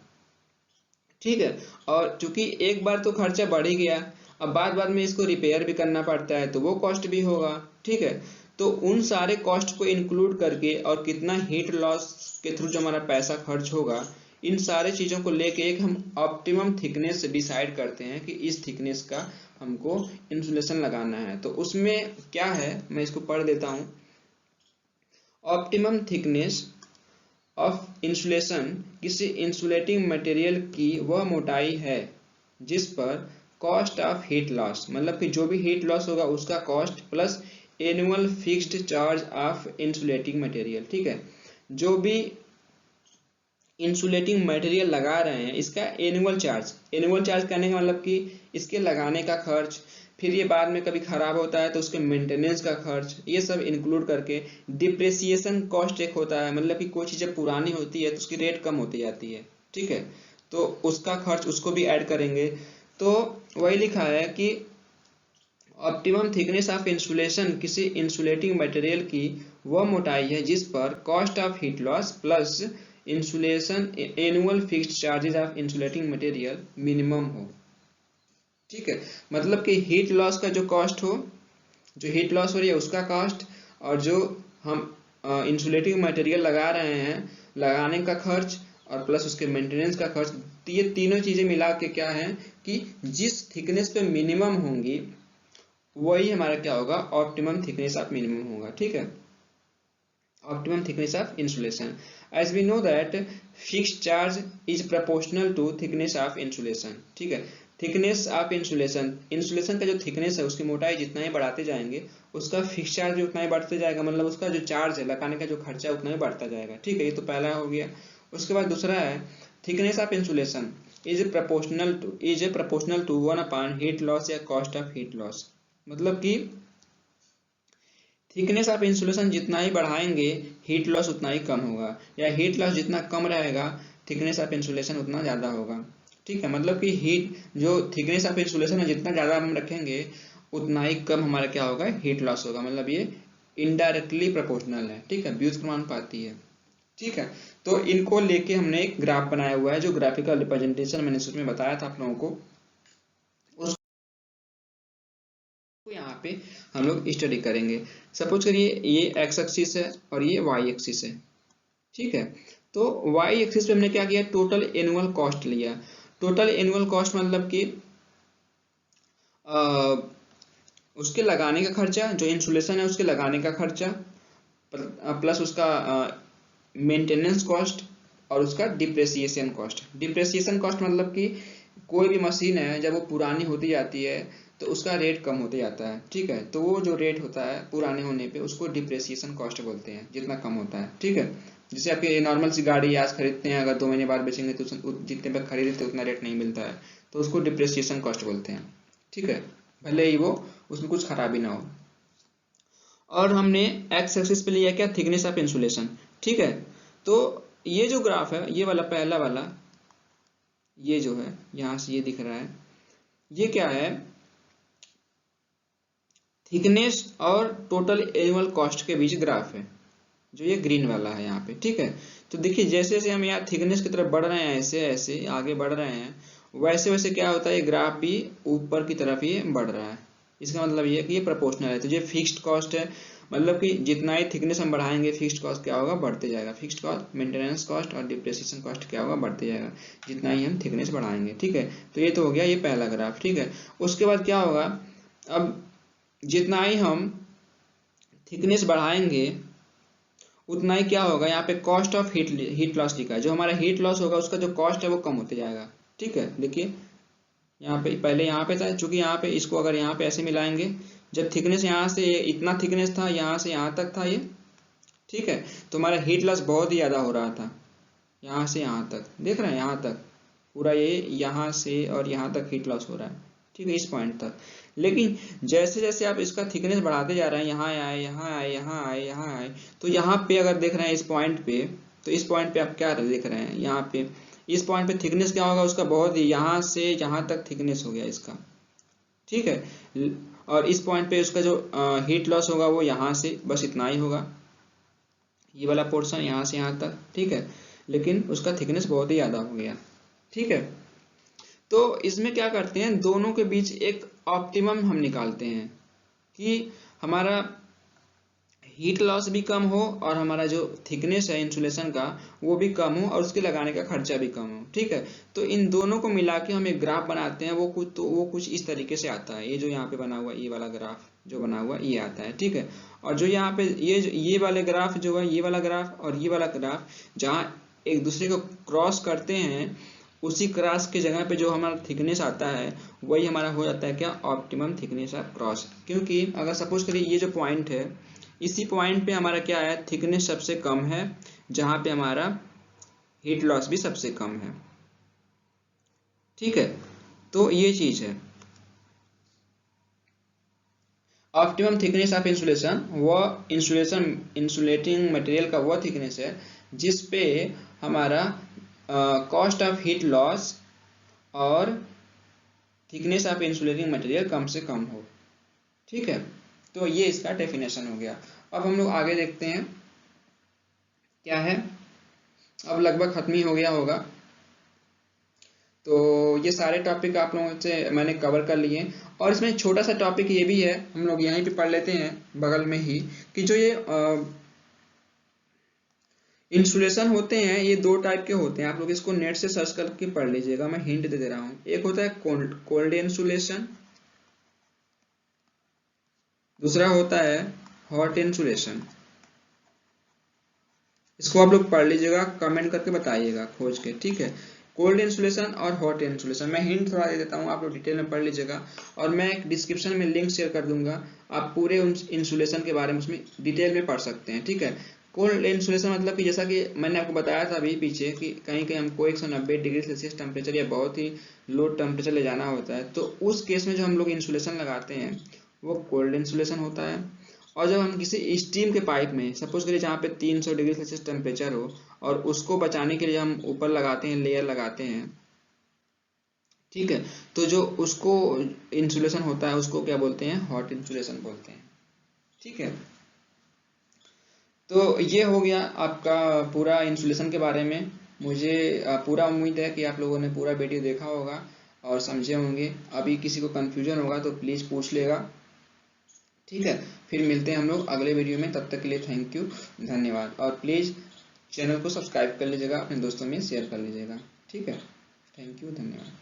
S1: ठीक है। और चूंकि एक बार तो खर्चा बढ़ ही गया, अब बाद बाद में इसको रिपेयर भी करना पड़ता है तो वो कॉस्ट भी होगा, ठीक है। तो उन सारे कॉस्ट को इंक्लूड करके और कितना हीट लॉस के थ्रू जो हमारा पैसा खर्च होगा, इन सारे चीजों को लेके एक हम ऑप्टिमम थिकनेस डिसाइड करते हैं कि इस थिकनेस का हमको इंसुलेशन लगाना है। तो उसमें क्या है, मैं इसको पढ़ देता हूं। ऑप्टिमम थिकनेस ऑफ इंसुलेशन किसी इंसुलेटिंग मटेरियल की वह मोटाई है जिस पर कॉस्ट ऑफ हीट लॉस, मतलब कि जो भी हीट लॉस होगा उसका cost plus annual fixed charge of insulating material, ठीक है। जो भी इंसुलेटिंग मटेरियल लगा रहे हैं इसका एनुअल चार्ज, एनुअल चार्ज करने का मतलब कि इसके लगाने का खर्च, फिर ये बाद में कभी खराब होता है तो उसके मेंटेनेंस का खर्च, ये सब इंक्लूड करके डिप्रेसिएशन कॉस्ट एक होता है, मतलब कि कोई चीज़ जब पुरानी होती है तो उसकी रेट कम होती जाती है, ठीक है। तो उसका खर्च उसको भी ऐड करेंगे। तो वही लिखा है कि ऑप्टिमम थिकनेस ऑफ इंसुलेशन किसी इंसुलेटिंग मटेरियल की वह मोटाई है जिस पर cost of heat loss plus insulation annual fixed charges of insulating material minimum हो, ठीक है। मतलब कि हीट लॉस का जो कॉस्ट हो, जो हीट लॉस हो रही है उसका कॉस्ट, और जो हम इंसुलेटिंग मटेरियल लगा रहे हैं लगाने का खर्च, और प्लस उसके मेंटेनेंस का खर्च, तो ये तीनों चीजें मिला के क्या है कि जिस थिकनेस पे मिनिमम होंगी वही हमारा क्या होगा, ऑप्टिमम थिकनेस ऑफ मिनिमम होगा, ठीक है। Optimum thickness of insulation, as we know that fixed charge is proportional to thickness of insulation, ठीक है। थिकनेस ऑफ इंसुलेशन, इंसुलेशन का जो थिकनेस है उसकी मोटाई जितना ही बढ़ाते जाएंगे उसका फिक्स चार्ज भी उतना ही बढ़ते जाएगा, मतलब उसका जो चार्ज है लगाने का जो खर्चा है उतना ही बढ़ता जाएगा, ठीक है। ये तो पहला हो गया। उसके बाद दूसरा है thickness of insulation is a proportional to 1 heat loss या कॉस्ट ऑफ हीट लॉस, मतलब कि थिकनेस ऑफ इंसुलेशन जितना ही बढ़ाएंगे हीट लॉस उतना ही कम होगा, या हीट लॉस जितना कम रहेगा थिकनेस ऑफ इंसुलेशन उतना ज़्यादा होगा, ठीक है। मतलब कि हीट जो थिकनेस ऑफ इंसुलेशन है जितना ज़्यादा हम रखेंगे उतना ही कम हमारा क्या होगा, हीट लॉस होगा, मतलब ये इनडायरेक्टली प्रोपोर्शनल है, ठीक है, व्युत्क्रमानुपाती है, ठीक है। तो इनको लेके हमने एक ग्राफ बनाया हुआ है, जो ग्राफिकल रिप्रेजेंटेशन मैंने उसमें बताया था आप लोगों को। पे हम लोग स्टडी करेंगे। सपोज करिए ये एक्स एक्सिस है और ये वाई एक्सिस है, ठीक है। तो वाई एक्सिस पे हमने क्या किया, टोटल एनुअल कॉस्ट लिया। टोटल एनुअल कॉस्ट मतलब कि उसके लगाने का खर्चा, जो इंसुलेशन है उसके लगाने का खर्चा, प्लस उसका मेंटेनेंस कॉस्ट और उसका डिप्रेसिएशन कॉस्ट। डिप्रेसिएशन कॉस्ट मतलब कि कोई भी मशीन है जब वो पुरानी होती जाती है तो उसका रेट कम होते जाता है, ठीक है। तो वो जो रेट होता है पुराने होने पे उसको डिप्रेसिएशन कॉस्ट बोलते हैं, जितना कम होता है, ठीक है। जैसे आपकी नॉर्मल सी गाड़ी आज खरीदते हैं, अगर 2 महीने बाद बेचेंगे तो जितने पे खरीदे थे उतना रेट नहीं मिलता है, तो उसको डिप्रेसिएशन कॉस्ट बोलते हैं, ठीक है। भले ही वो उसमें कुछ खराबी ना हो। और हमने एक्स एक्सिस पे लिया क्या, थिकनेस ऑफ इंसुलेशन, ठीक है। तो ये जो ग्राफ है, ये वाला पहला वाला, ये जो है यहां से ये दिख रहा है, ये क्या है, थिकनेस और टोटल एनुअल कॉस्ट के बीच ग्राफ है, जो ये ग्रीन वाला है यहाँ पे, ठीक है। तो देखिए जैसे जैसे हम यहाँ थिकनेस की तरफ बढ़ रहे हैं, ऐसे ऐसे आगे बढ़ रहे हैं, वैसे वैसे क्या होता है, ये ग्राफ भी ऊपर की तरफ ये बढ़ रहा है। इसका मतलब ये है कि ये प्रोपोर्शनल है। तो ये फिक्स्ड कॉस्ट है, मतलब कि जितना ही थिकनेस हम बढ़ाएंगे फिक्स्ड कॉस्ट क्या होगा, बढ़ते जाएगा। फिक्स्ड कॉस्ट, मेंटेनेंस कॉस्ट और डिप्रेसिएशन कॉस्ट क्या होगा, बढ़ते जाएगा जितना ही हम थिकनेस बढ़ाएंगे, ठीक है। तो ये तो हो गया ये पहला ग्राफ, ठीक है। उसके बाद क्या होगा, अब जितना ही हम थिकनेस बढ़ाएंगे उतना ही क्या होगा, यहाँ पे कॉस्ट ऑफ हीट लॉस लिखा है, जो हमारा हीट लॉस होगा उसका जो कॉस्ट है वो कम होते जाएगा, ठीक है। देखिए यहाँ पे पहले यहाँ पे था, चूंकि यहाँ पे इसको अगर यहाँ पे ऐसे मिलाएंगे, जब थिकनेस यहाँ से इतना थिकनेस था, यहाँ से यहाँ तक था ये, ठीक है। तो हमारा हीट लॉस बहुत ही ज्यादा हो रहा था, यहाँ से यहाँ तक, देख रहे हैं यहाँ तक पूरा, ये यहाँ से और यहाँ तक हीट लॉस हो रहा है, ठीक है, इस पॉइंट तक। लेकिन जैसे जैसे आप इसका थिकनेस बढ़ाते जा रहे हैं, यहाँ आए, यहाँ आए, यहाँ आए, यहाँ आए, तो यहाँ पे अगर देख रहे हैं इस पॉइंट पे, तो इस पॉइंट पे आप क्या देख रहे हैं, यहाँ पे इस पॉइंट पे थिकनेस क्या होगा उसका, बहुत ही यहाँ से यहाँ तक थिकनेस हो गया इसका, ठीक है। और इस पॉइंट पे उसका जो हीट लॉस होगा वो यहाँ से बस इतना ही होगा, ये वाला पोर्शन यहाँ से यहाँ तक, ठीक है। लेकिन उसका थिकनेस बहुत ही ज्यादा हो गया, ठीक है। तो इसमें क्या करते हैं, दोनों के बीच एक ऑप्टिमम हम निकालते हैं कि हमारा हीट लॉस भी कम हो और हमारा जो थिकनेस है इंसुलेशन का वो भी कम हो और उसके लगाने का खर्चा भी कम हो, ठीक है। तो इन दोनों को मिला के हम एक ग्राफ बनाते हैं, वो कुछ इस तरीके से आता है। ये जो यहाँ पे बना हुआ ये वाला ग्राफ जो बना हुआ ये आता है, ठीक है। और जो यहाँ पे ये वाले ग्राफ जो है, ये वाला ग्राफ और ये वाला ग्राफ जहाँ एक दूसरे को क्रॉस करते हैं, उसी क्रॉस के जगह पे जो हमारा थिकनेस आता है वही हमारा हो जाता है क्या, ऑप्टिमम थिकनेस ऑफ क्रॉस। क्योंकि अगर सपोज करिए ये जो पॉइंट है, इसी पॉइंट पे हमारा क्या है, थिकनेस सबसे कम है, जहां पे हमारा हीट लॉस भी सबसे कम है, ठीक है। तो ये चीज है ऑप्टिमम थिकनेस ऑफ इंसुलेशन। वह इंसुलेटिंग मटेरियल का वह थिकनेस है जिस पे हमारा कॉस्ट ऑफ हीट लॉस और थिकनेस ऑफ इंसुलेटिंग मटेरियल कम से कम हो, ठीक है। तो ये इसका डेफिनेशन हो गया। अब हम लोग आगे देखते हैं क्या है, अब लगभग खत्म ही हो गया होगा। तो ये सारे टॉपिक आप लोगों से मैंने कवर कर लिए, और इसमें छोटा सा टॉपिक ये भी है, हम लोग यहीं पे पढ़ लेते हैं बगल में ही, कि जो ये इंसुलेशन होते हैं ये दो टाइप के होते हैं। आप लोग इसको नेट से सर्च करके पढ़ लीजिएगा, मैं हिंट दे रहा हूँ। एक होता है कोल्ड इंसुलेशन, दूसरा होता है हॉट इंसुलेशन। इसको आप लोग पढ़ लीजिएगा, कमेंट करके बताइएगा खोज के, ठीक है। कोल्ड इंसुलेशन और हॉट इंसुलेशन, मैं हिंट थोड़ा दे देता हूँ, आप लोग डिटेल में पढ़ लीजिएगा, और मैं एक डिस्क्रिप्शन में लिंक शेयर कर दूंगा, आप पूरे इंसुलेशन के बारे में उसमें डिटेल में पढ़ सकते हैं, ठीक है। कोल्ड इंसुलेशन मतलब कि जैसा कि मैंने आपको बताया था अभी पीछे कि कहीं कहीं हमको 190 डिग्री सेल्सियस टेम्परेचर या बहुत ही लो टेम्परेचर ले जाना होता है, तो उस केस में जो हम लोग इंसुलेशन लगाते हैं वो कोल्ड इंसुलेशन होता है। और जब हम किसी स्टीम के पाइप में सपोज करिए जहाँ पे 300 डिग्री सेल्सियस टेम्परेचर हो, और उसको बचाने के लिए हम ऊपर लगाते हैं, लेयर लगाते हैं, ठीक है, तो जो उसको इंसुलेशन होता है उसको क्या बोलते हैं, हॉट इंसुलेशन बोलते हैं, ठीक है। तो ये हो गया आपका पूरा इंसुलेशन के बारे में। मुझे पूरा उम्मीद है कि आप लोगों ने पूरा वीडियो देखा होगा और समझे होंगे। अभी किसी को कंफ्यूजन होगा तो प्लीज़ पूछ लेगा। ठीक है, फिर मिलते हैं हम लोग अगले वीडियो में, तब तक के लिए थैंक यू, धन्यवाद। और प्लीज़ चैनल को सब्सक्राइब कर लीजिएगा, अपने दोस्तों में शेयर कर लीजिएगा। ठीक है, थैंक यू, धन्यवाद।